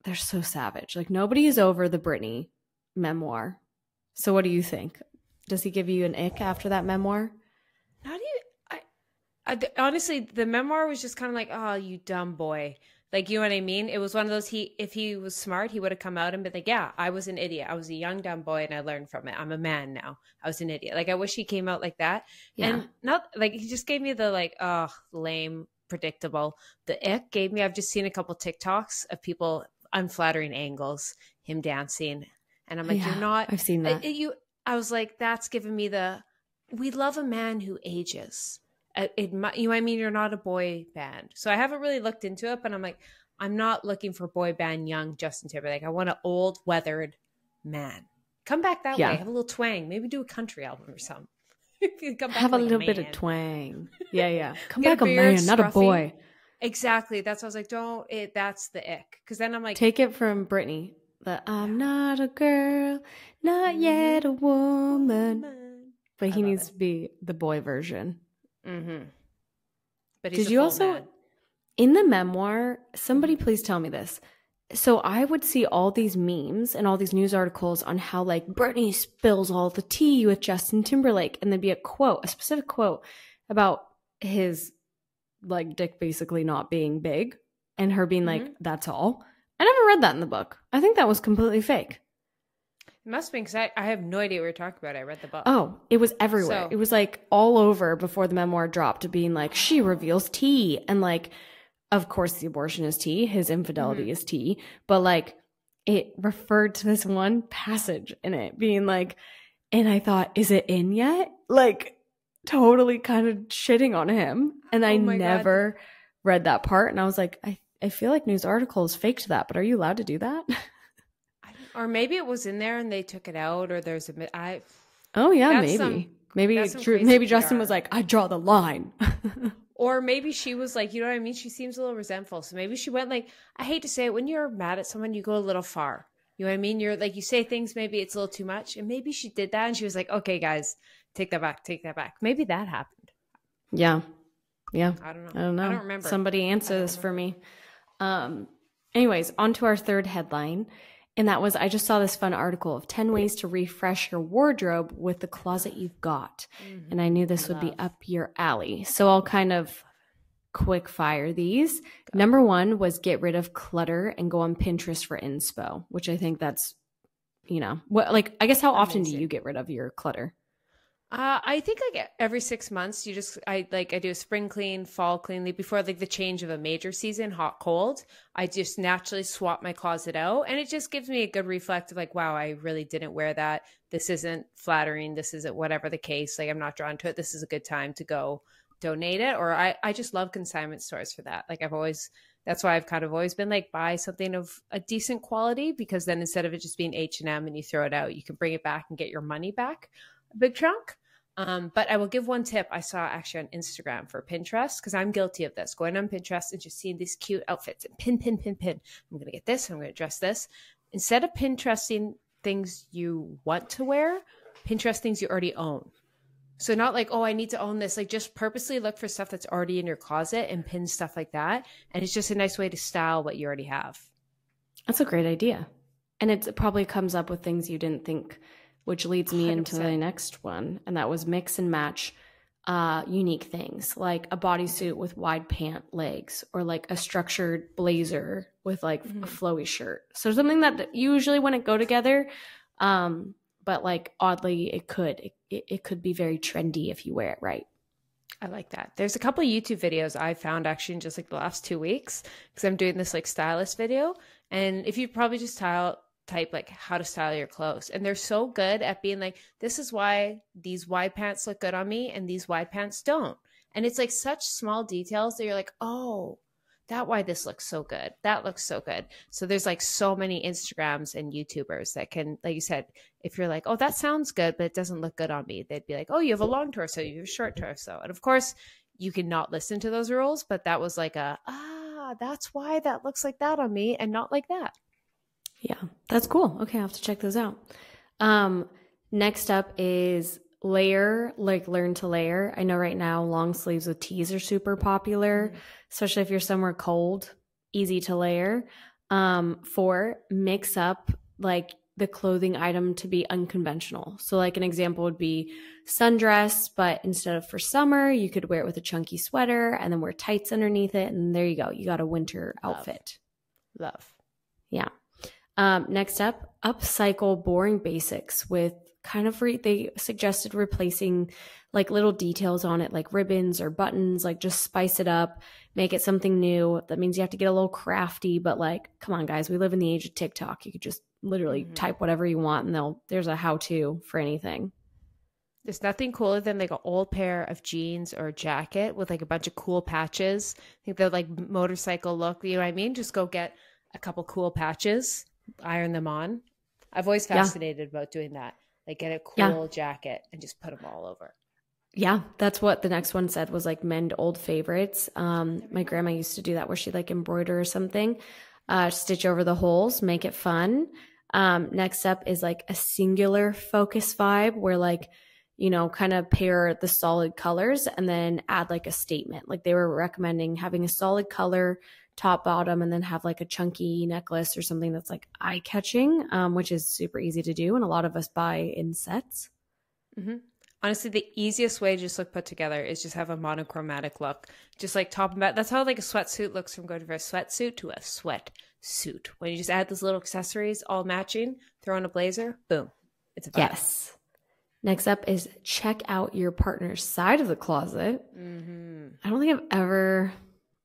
S2: they're so savage. Like, nobody is over the Britney memoir. So what do you think? Does he give you an ick after that memoir?
S1: Not even. Honestly, the memoir was just kind of like, oh, you dumb boy. Like, you know what I mean? It was one of those, if he was smart, he would have come out and been like, yeah, I was an idiot. I was a young, dumb boy and I learned from it. I'm a man now. I was an idiot. Like, I wish he came out like that.
S2: Yeah.
S1: And not like, he just gave me the like, oh, lame, predictable. The ick gave me, I've just seen a couple TikToks of people, unflattering angles, him dancing. And I'm like, you're not.
S2: I've seen that.
S1: I was like, that's giving me we love a man who ages. You know what I mean? You're not a boy band. So I haven't really looked into it, but I'm like, I'm not looking for boy band young Justin Timberlake. I want an old weathered man. Come back that way. Have a little twang. Maybe do a country album or something. Come back
S2: have
S1: like
S2: a little bit of twang. Yeah. Come back a man, not a boy.
S1: Exactly. That's what I was like, that's the ick. Because then I'm like,
S2: take it from Britney. But I'm not a girl, not yet a woman. But he needs to be the boy version.
S1: Mm-hmm. But he's
S2: Did you also, in the memoir, somebody please tell me this. So I would see all these memes and all these news articles on how like Britney spills all the tea with Justin Timberlake. And there'd be a specific quote about his like dick basically not being big and her being like, that's all. I never read that in the book. I think that was completely fake.
S1: It must be because I have no idea what you're talking about. I read the book.
S2: Oh, it was everywhere. It was like all over before the memoir dropped, being like, she reveals tea. And like, of course, the abortion is tea. His infidelity is tea. But like, it referred to this one passage in it being like, and I thought, is it in yet? Like, totally kind of shitting on him. And I never read that part. And I was like, I feel like news articles faked that, but are you allowed to do that?
S1: Or maybe it was in there and they took it out, or there's
S2: oh yeah, maybe it's true. Maybe Justin was like, I draw the line.
S1: Or maybe she was like, you know what I mean? She seems a little resentful. So maybe she went like, I hate to say it, when you're mad at someone, you go a little far. You know what I mean? You're like, you say things, maybe it's a little too much. And maybe she did that and she was like, okay, guys, take that back. Maybe that happened.
S2: Yeah.
S1: I don't know. I don't remember.
S2: Somebody answer this for me. Anyways, on to our third headline. And that was, I just saw this fun article of 10 ways to refresh your wardrobe with the closet you've got. Mm-hmm. And I knew this would be up your alley. So I'll kind of quick fire these. Number one was get rid of clutter and go on Pinterest for inspo, which I think that's, I guess how often do you get rid of your clutter?
S1: I think like every 6 months, I do a spring clean, fall clean, before like the change of a major season, hot, cold. I just naturally swap my closet out, and it just gives me a good reflect of like, wow, I really didn't wear that. This isn't flattering. This isn't whatever the case. Like, I'm not drawn to it. This is a good time to go donate it. Or I just love consignment stores for that. Like that's why I've kind of always been like, buy something of a decent quality, because then instead of it just being H&M and you throw it out, you can bring it back and get your money back. A big chunk. But I will give one tip I saw actually on Instagram for Pinterest, because I'm guilty of this, going on Pinterest and just seeing these cute outfits and pin. I'm going to get this. I'm going to dress this. Instead of Pinteresting things you want to wear, Pinterest things you already own. So not like, oh, I need to own this. Like, just purposely look for stuff that's already in your closet and pin stuff like that. And it's just a nice way to style what you already have. That's
S2: a great idea. And it probably comes up with things you didn't think, which leads me 100%. Into the next one. And that was mix and match unique things, like a bodysuit with wide pant legs, or like a structured blazer with like a flowy shirt. So something that usually wouldn't go together, but like oddly it could be very trendy if you wear it right. I like that. There's a couple of YouTube videos I found actually in just like the last 2 weeks, because I'm doing this like stylist video. And if you probably just type like how to style your clothes, and they're so good at being like, this is why these wide pants look good on me and these wide pants don't. And it's like such small details that you're like, oh, that why this looks so good. That looks so good. So there's like so many Instagrams and YouTubers that can, like you said, if you're like, oh, that sounds good, but it doesn't look good on me, they'd be like, oh, you have a long torso, you have a short torso. And of course you can not listen to those rules, but that was like that's why that looks like that on me and not like that. Yeah, that's cool. Okay, I'll have to check those out. Next up is layer, like learn to layer. I know right now long sleeves with tees are super popular, especially if you're somewhere cold, easy to layer. 4, mix up like the clothing item to be unconventional. So like an example would be sundress, but instead of for summer, you could wear it with a chunky sweater and then wear tights underneath it. And there you go. You got a winter outfit.
S1: Love.
S2: Yeah. Next up, upcycle boring basics with kind of they suggested replacing like little details on it, like ribbons or buttons, like just spice it up, make it something new. That means you have to get a little crafty, but like, come on guys, we live in the age of TikTok. You could just literally type whatever you want and there's a how-to for anything.
S1: There's nothing cooler than like an old pair of jeans or a jacket with like a bunch of cool patches. I think they're like motorcycle look, you know what I mean? Just go get a couple cool patches, iron them on. I've always fascinated about doing that. Like get a cool jacket and just put them all over.
S2: Yeah, that's what the next one said, was like mend old favorites. My grandma used to do that where she'd like embroider or something, stitch over the holes, make it fun. Next up is like a singular focus vibe where like, you know, kind of pair the solid colors and then add like a statement. Like they were recommending having a solid color top, bottom, and then have like a chunky necklace or something that's like eye-catching, which is super easy to do. And a lot of us buy in sets.
S1: Mm-hmm. Honestly, the easiest way to just look put together is just have a monochromatic look. Just like top and bottom. That's how like a sweatsuit looks, from going from a sweatsuit to a sweatsuit. When you just add those little accessories all matching, throw on a blazer, boom. It's a vibe.
S2: Yes. Next up is check out your partner's side of the closet. I don't think I've ever...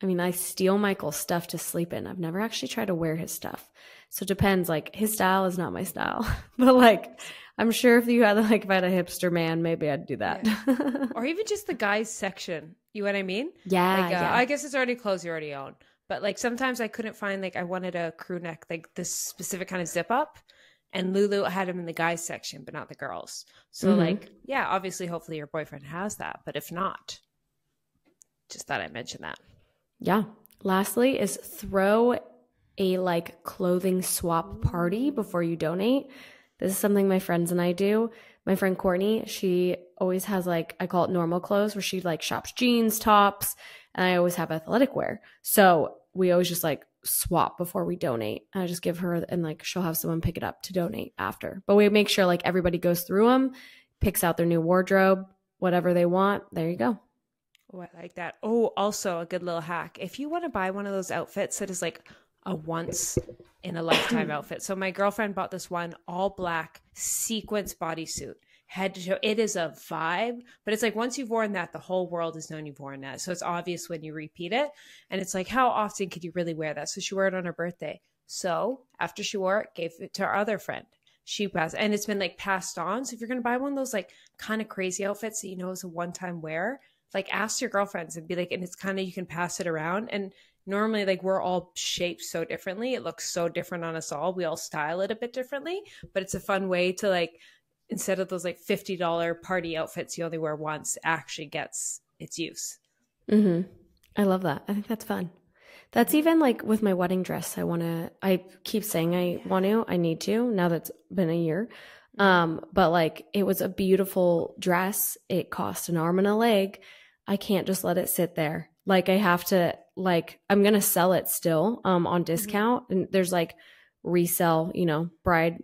S2: I mean, I steal Michael's stuff to sleep in. I've never actually tried to wear his stuff. So it depends. Like his style is not my style. But like, I'm sure if I had a hipster man, maybe I'd do that.
S1: Yeah. Or even just the guys section. You know what I mean?
S2: Yeah,
S1: like, I guess it's already clothes you already own. But like sometimes I couldn't find, like I wanted a crew neck, like this specific kind of zip up. And Lulu had them in the guys section, but not the girls. So like, yeah, obviously, hopefully your boyfriend has that. But if not, just thought I'd mention that.
S2: Yeah. Lastly is throw a like clothing swap party before you donate. This is something my friends and I do. My friend Courtney, she always has like, I call it normal clothes, where she like shops jeans, tops, and I always have athletic wear. So we always just like swap before we donate. I just give her, and like she'll have someone pick it up to donate after. But we make sure like everybody goes through them, picks out their new wardrobe, whatever they want. There you go.
S1: Oh, I like that. Oh, also a good little hack. If you want to buy one of those outfits that is like a once in a lifetime outfit. So my girlfriend bought this one all black sequence bodysuit, head to toe. It is a vibe, but it's like once you've worn that, the whole world has known you've worn that. So it's obvious when you repeat it. And it's like, how often could you really wear that? So she wore it on her birthday. So after she wore it, gave it to our other friend. She passed, and it's been like passed on. So if you're going to buy one of those like kind of crazy outfits that you know is a one-time wear, like ask your girlfriends and be like, and it's kind of, you can pass it around. And normally like we're all shaped so differently. It looks so different on us all. We all style it a bit differently, but it's a fun way to like, instead of those like $50 party outfits you only wear once, actually gets its use.
S2: I love that. I think that's fun. That's even like with my wedding dress. I keep saying I need to, now that's been a year. But like it was a beautiful dress. It cost an arm and a leg. I can't just let it sit there. Like I have to, like, I'm going to sell it still, on discount. And there's like resell, bride,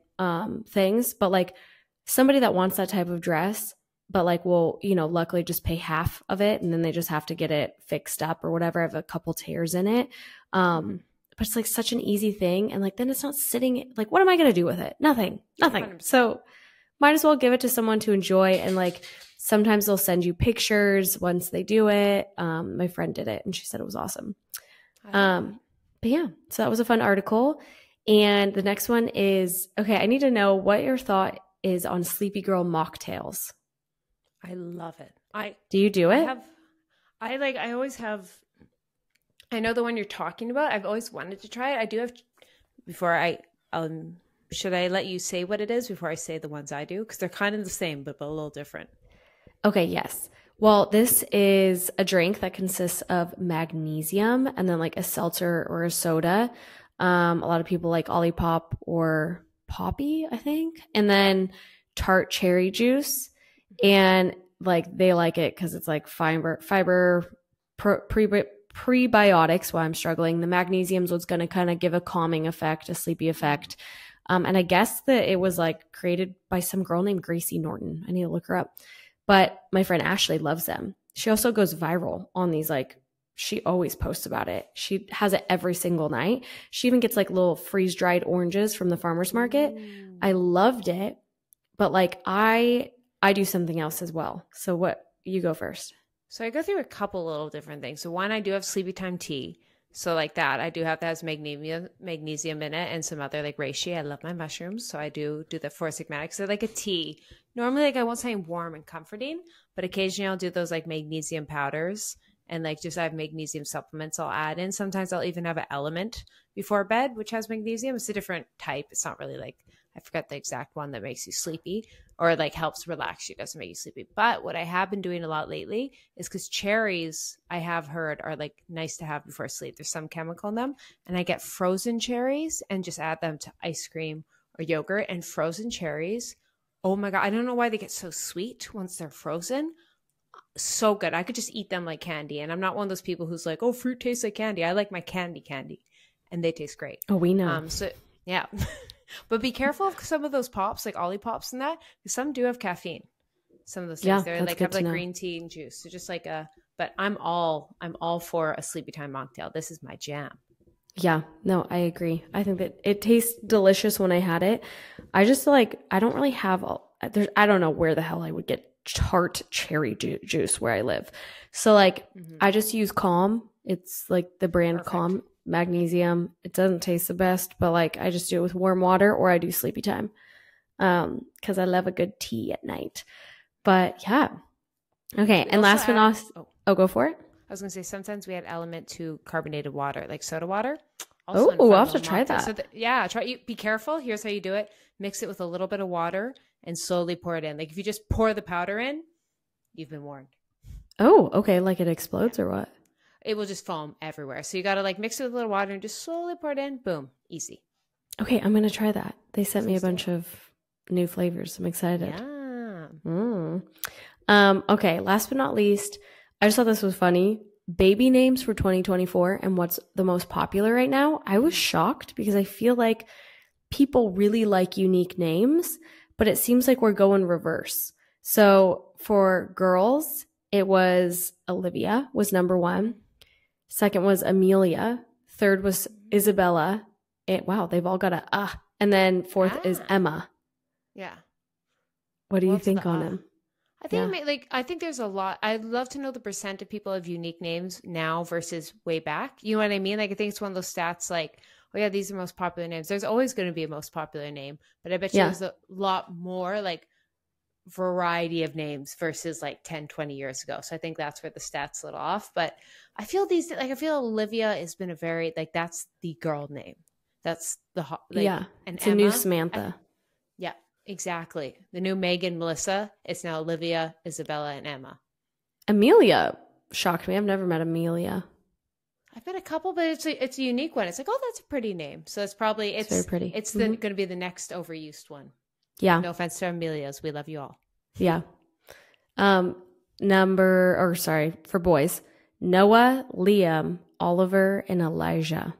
S2: things, but like somebody that wants that type of dress, but like will, luckily just pay half of it. And then they just have to get it fixed up or whatever. I have a couple tears in it. But it's like such an easy thing. And like, then it's not sitting, like, what am I going to do with it? Nothing.
S1: 100%.
S2: So might as well give it to someone to enjoy. And like, sometimes they'll send you pictures once they do it. My friend did it and she said it was awesome. But yeah, so that was a fun article. And the next one is, okay, I need to know what your thought is on Sleepy Girl mocktails.
S1: I love it.
S2: Do you do it?
S1: I always have, I know the one you're talking about. I've always wanted to try it. I do have, should I let you say what it is before I say the ones I do? Because they're kind of the same, but a little different.
S2: Okay, yes. Well, this is a drink that consists of magnesium and then like a seltzer or a soda. A lot of people like Olipop or Poppy, I think. And then tart cherry juice. And like they like it because it's like prebiotics while I'm struggling. The magnesium's what's going to kind of give a calming effect, a sleepy effect. And I guess that it was like created by some girl named Gracie Norton. I need to look her up. But my friend Ashley loves them. She also goes viral on these, like, she always posts about it. She has it every single night. She even gets like little freeze-dried oranges from the farmer's market. I loved it. But like I do something else as well. So what, you go first.
S1: So I go through a couple little different things. So one, I do have sleepy time tea. So like that, I do have that has magnesium in it and some other like reishi. I love my mushrooms. So I do the Four Sigmatics. So like a tea. Normally like I want something warm and comforting, but occasionally I'll do those like magnesium powders and like just I have magnesium supplements I'll add in. Sometimes I'll even have an element before bed, which has magnesium. It's a different type. It's not really like, I forgot the exact one that makes you sleepy or like helps relax you, doesn't make you sleepy. But what I have been doing a lot lately is because cherries, I have heard, are like nice to have before sleep. There's some chemical in them. And I get frozen cherries and just add them to ice cream or yogurt. And frozen cherries, oh my God, I don't know why they get so sweet once they're frozen. So good. I could just eat them like candy. And I'm not one of those people who's like, oh, fruit tastes like candy. I like my candy. And they taste great.
S2: Oh, we know.
S1: So yeah. But be careful of some of those pops, like Ollie Pops and that, because some do have caffeine. Some of those things, they're like have like green tea and juice. So just like but I'm all for a sleepy time mocktail. This is my jam.
S2: Yeah, no, I agree. I think that it tastes delicious when I had it. I just like, I don't really have, I don't know where the hell I would get tart cherry juice where I live. So like, I just use Calm. It's like the brand Perfect. Calm. Magnesium. It doesn't taste the best, but like I just do it with warm water or I do sleepy time because I love a good tea at night. But yeah. Okay. And last but not least, go for it.
S1: I was going to say sometimes we add element to carbonated water, like soda water.
S2: Also I'll have to try that.
S1: So be careful. Here's how you do it. Mix it with a little bit of water and slowly pour it in. Like if you just pour the powder in, you've been warned.
S2: Oh, okay. Like it explodes or what?
S1: It will just foam everywhere. So you got to like mix it with a little water and just slowly pour it in. Boom. Easy.
S2: Okay. I'm going to try that. They sent me a bunch of new flavors. I'm excited.
S1: Yeah.
S2: Okay. Last but not least, I just thought this was funny. Baby names for 2024 and what's the most popular right now. I was shocked because I feel like people really like unique names, but it seems like we're going reverse. So for girls, it was Olivia was number one. Second was Amelia. Third was Isabella. Wow, they've all got a and then fourth is Emma.
S1: Yeah.
S2: What do you think on them?
S1: I think I think there's a lot. I'd love to know the percent of people have unique names now versus way back. You know what I mean? Like I think it's one of those stats like, oh yeah, these are most popular names. There's always going to be a most popular name, but I bet you there's a lot more like variety of names versus like 10, 20 years ago. So I think that's where the stats a little off. But I feel Olivia has been a very like that's the girl name. That's the and
S2: it's
S1: Emma,
S2: a new Samantha.
S1: Yeah, exactly. The new Megan, Melissa. It's now Olivia, Isabella, and Emma.
S2: Amelia shocked me. I've never met Amelia.
S1: I've met a couple, but it's a unique one. It's like, oh, that's a pretty name. So it's probably it's very pretty. It's going to be the next overused one. Yeah. No offense to Amelia's. We love you all.
S2: Yeah. For boys, Noah, Liam, Oliver, and Elijah.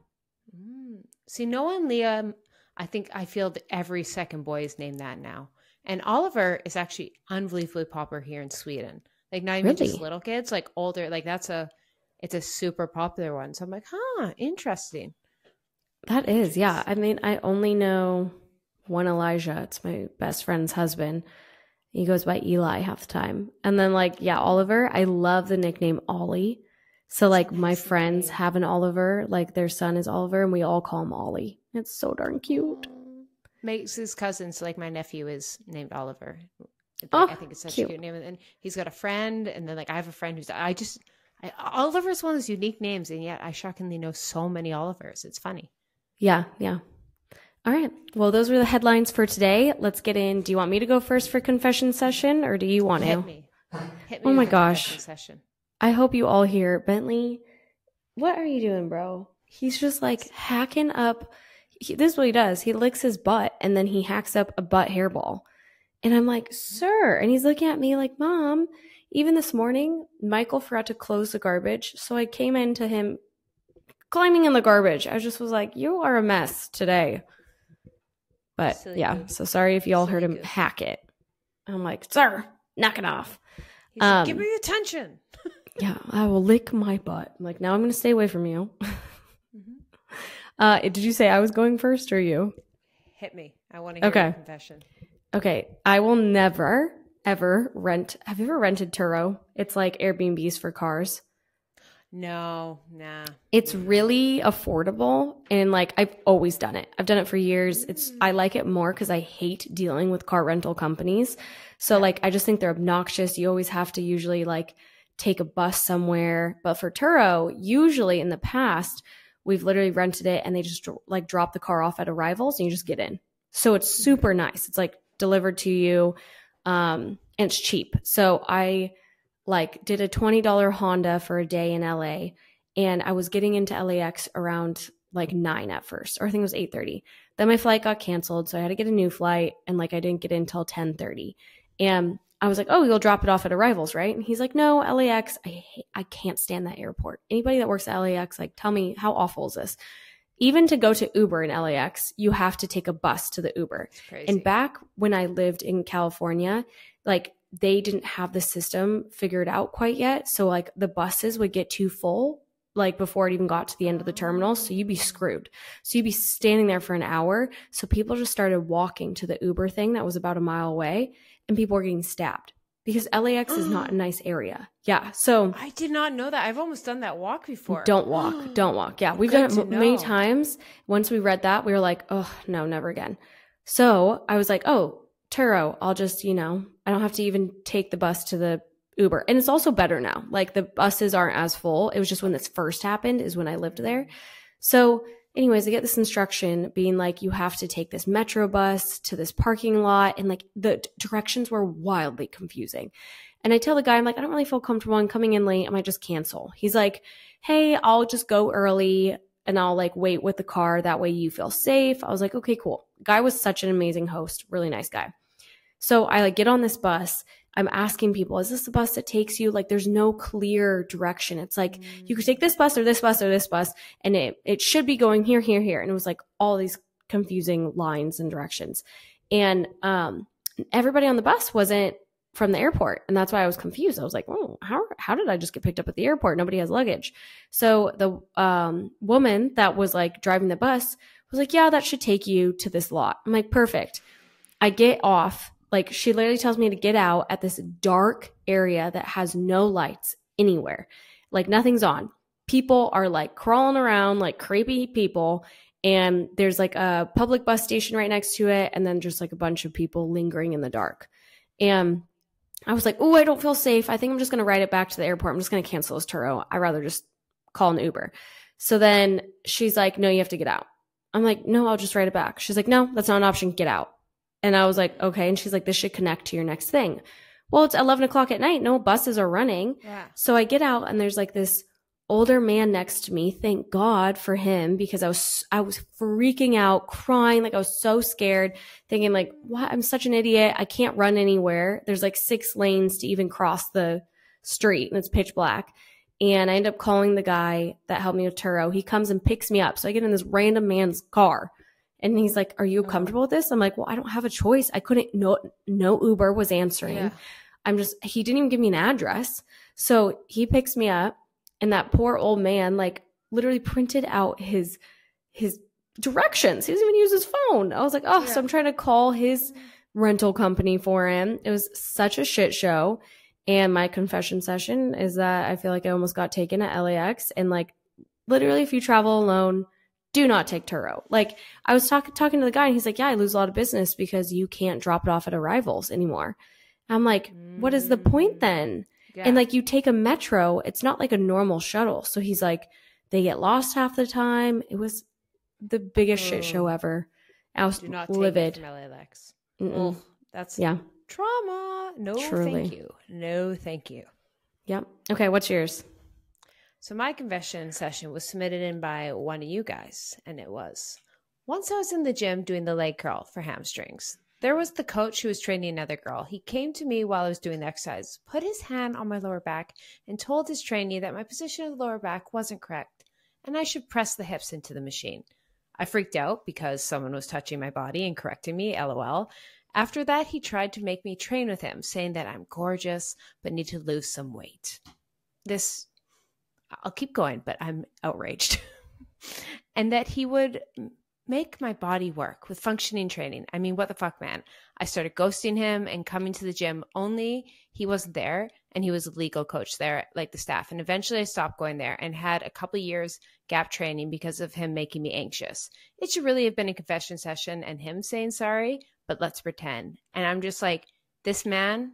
S1: See, Noah and Liam, I feel that every second boy is named that now. And Oliver is actually unbelievably popular here in Sweden. Like not even just little kids, like older, like it's a super popular one. So I'm like, interesting.
S2: That is, yeah. I mean, I only know one Elijah. It's my best friend's husband. He goes by Eli half the time. And then Oliver, I love the nickname Ollie. So like my friends have an Oliver, like their son is Oliver and we all call him Ollie. It's so darn cute.
S1: Makes his cousin, so like my nephew is named Oliver. I think it's such a cute name. And he's got a friend and then like I have a friend who's, Oliver's one of those unique names and yet I shockingly know so many Olivers. It's funny.
S2: Yeah, yeah. All right. Well, those were the headlines for today. Let's get in. Do you want me to go first for confession session or do you want to?
S1: Hit me.
S2: Oh my gosh. Session. I hope you all hear Bentley. What are you doing, bro? He's just like hacking up. This is what he does. He licks his butt and then he hacks up a butt hairball. And I'm like, sir. And he's looking at me like, Mom, even this morning, Michael forgot to close the garbage. So I came into him climbing in the garbage. I just was like, you are a mess today. But
S1: Silly
S2: yeah,
S1: goof.
S2: so sorry if y'all heard him
S1: goof.
S2: hack it. I'm like, sir, knock it off.
S1: He's like, give me attention.
S2: Yeah, I will lick my butt. I'm like, now I'm going to stay away from you. Did you say I was going first or you?
S1: Hit me. I want to hear your confession.
S2: Okay. I will never, ever rent. Have you ever rented Turo? It's like Airbnbs for cars.
S1: No, nah.
S2: It's really affordable. And like, I've always done it. I've done it for years. I like it more because I hate dealing with car rental companies. So like, I just think they're obnoxious. You always have to usually like take a bus somewhere. But for Turo, usually in the past, we've literally rented it and they just like drop the car off at arrivals and you just get in. So it's super nice. It's like delivered to you and it's cheap. So I like did a $20 Honda for a day in LA and I was getting into LAX around like 9 at first, or I think it was 8:30. Then my flight got canceled. So I had to get a new flight and like I didn't get in until 10:30. And I was like, oh, you'll drop it off at arrivals, right? And he's like, no, LAX, I can't stand that airport. Anybody that works at LAX, like, tell me, how awful is this? Even to go to Uber in LAX, you have to take a bus to the Uber.
S1: It's crazy.
S2: And back when I lived in California, like, they didn't have the system figured out quite yet. So, like, the buses would get too full, like, before it even got to the end of the terminal. So you'd be screwed. So you'd be standing there for an hour. So people just started walking to the Uber thing that was about a mile away. And people were getting stabbed because LAX is not a nice area. Yeah. So
S1: I did not know that. I've almost done that walk before.
S2: Don't walk. Don't walk. Yeah. We've done it many times. Once we read that, we were like, oh, no, never again. So I was like, oh, Turo, I'll just, I don't have to even take the bus to the Uber. And it's also better now. Like the buses aren't as full. It was just when this first happened is when I lived there. So anyways, I get this instruction being like, you have to take this metro bus to this parking lot. And like the directions were wildly confusing. And I tell the guy, I'm like, I don't really feel comfortable in coming in late. I might just cancel. He's like, hey, I'll just go early and I'll like wait with the car. That way you feel safe. I was like, okay, cool. Guy was such an amazing host. Really nice guy. So I like get on this bus. I'm asking people, is this the bus that takes you? Like, there's no clear direction. It's like, you could take this bus or this bus or this bus, and it should be going here, here, here. And it was like all these confusing lines and directions. And everybody on the bus wasn't from the airport. And that's why I was confused. I was like, oh, how did I just get picked up at the airport? Nobody has luggage. So the woman that was like driving the bus was like, yeah, that should take you to this lot. I'm like, perfect. I get off. Like, she literally tells me to get out at this dark area that has no lights anywhere. Like, nothing's on. People are, like, crawling around like creepy people. And there's, like, a public bus station right next to it. And then just, like, a bunch of people lingering in the dark. And I was like, oh, I don't feel safe. I think I'm just going to ride it back to the airport. I'm just going to cancel this Turo. I'd rather just call an Uber. So then she's like, no, you have to get out. I'm like, no, I'll just ride it back. She's like, no, that's not an option. Get out. And I was like, okay. And she's like, this should connect to your next thing. Well, it's 11 o'clock at night. No buses are running. Yeah. So I get out and there's like this older man next to me. Thank God for him, because I was freaking out, crying. Like, I was so scared, thinking like, what? I'm such an idiot. I can't run anywhere. There's like 6 lanes to even cross the street and it's pitch black. And I end up calling the guy that helped me with Turo. He comes and picks me up. So I get in this random man's car. And he's like, are you comfortable with this? I'm like, well, I don't have a choice. I couldn't, no Uber was answering. Yeah. He didn't even give me an address. So he picks me up and that poor old man, like, literally printed out his directions. He doesn't even use his phone. I was like, oh, yeah. So I'm trying to call his rental company for him. It was such a shit show. And my confession session is that I feel like I almost got taken at LAX. And like, literally, if you travel alone, do not take Turo. Like, I was talking to the guy and he's like, yeah, I lose a lot of business because you can't drop it off at arrivals anymore. I'm like, what is the point then? Yeah. And like, you take a metro, it's not like a normal shuttle. So he's like, they get lost half the time. It was the biggest shit show ever. I was livid.
S1: Take it from LAX. That's trauma. No,
S2: Truly.
S1: Thank you. No, thank you.
S2: Yep. Okay. What's yours?
S1: So my confession session was submitted in by one of you guys, and it was, once I was in the gym doing the leg curl for hamstrings. There was the coach who was training another girl. He came to me while I was doing the exercise, put his hand on my lower back, and told his trainee that my position of the lower back wasn't correct, and I should press the hips into the machine. I freaked out because someone was touching my body and correcting me, LOL. After that, he tried to make me train with him, saying that I'm gorgeous but need to lose some weight. I'll keep going, but I'm outraged. And that he would make my body work with functioning training. I mean, what the fuck, man? I started ghosting him and coming to the gym, only he wasn't there, and he was a legal coach there, like the staff. And eventually I stopped going there and had a couple of years gap training because of him making me anxious. It should really have been a confession session and him saying sorry, but let's pretend. And I'm just like, this man,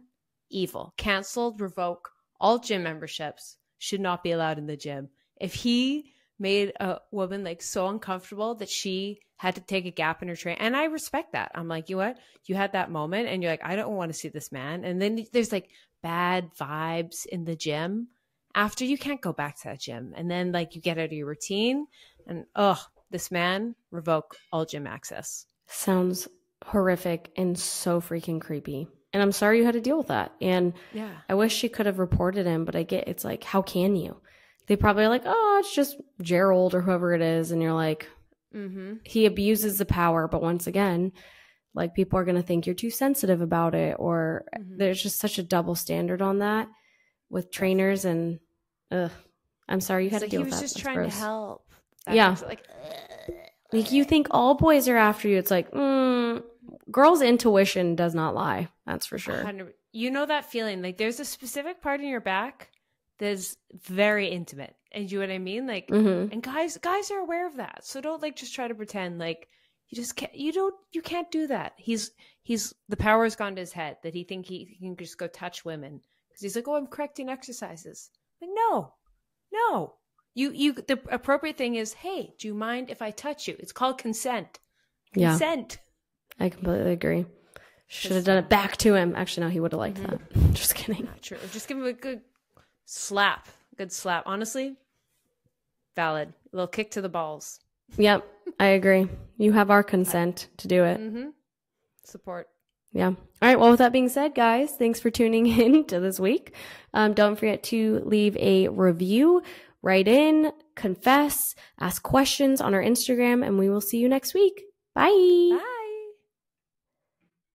S1: evil. Canceled, revoke all gym memberships, should not be allowed in the gym. If he made a woman like so uncomfortable that she had to take a gap in her training, and I respect that. I'm like, you know what? You had that moment and you're like, I don't want to see this man. And then there's like bad vibes in the gym after. You can't go back to that gym. And then like you get out of your routine and this man, revoke all gym access.
S2: Sounds horrific and so freaking creepy. And I'm sorry you had to deal with that. And
S1: yeah,
S2: I wish she could have reported him, but I get, it's like, how can you? They probably are like, oh, it's just Gerald or whoever it is. And you're like, he abuses the power. But once again, like people are going to think you're too sensitive about it. Or there's just such a double standard on that with trainers. And I'm sorry you had to deal with that. He was just trying to help. Yeah. Like you think all boys are after you. It's like, girls' intuition does not lie. That's for sure.
S1: 100%. You know that feeling. Like there's a specific part in your back that's very intimate. And you know what I mean? Like, and guys are aware of that. So don't like just try to pretend like you just can't, you can't do that. He's the power has gone to his head that he think he can just go touch women because he's like, oh, I'm correcting exercises. Like, no. The appropriate thing is, hey, do you mind if I touch you? It's called consent. Consent.
S2: Yeah, I completely agree. Should have done it back to him. Actually, no, he would have liked that. Just kidding.
S1: Not true. Just give him a good slap. Good slap. Honestly, valid. A little kick to the balls.
S2: Yep, I agree. You have our consent to do it.
S1: Support.
S2: Yeah. All right. Well, with that being said, guys, thanks for tuning in to this week. Don't forget to leave a review, write in, confess, ask questions on our Instagram, and we will see you next week. Bye.
S1: Bye.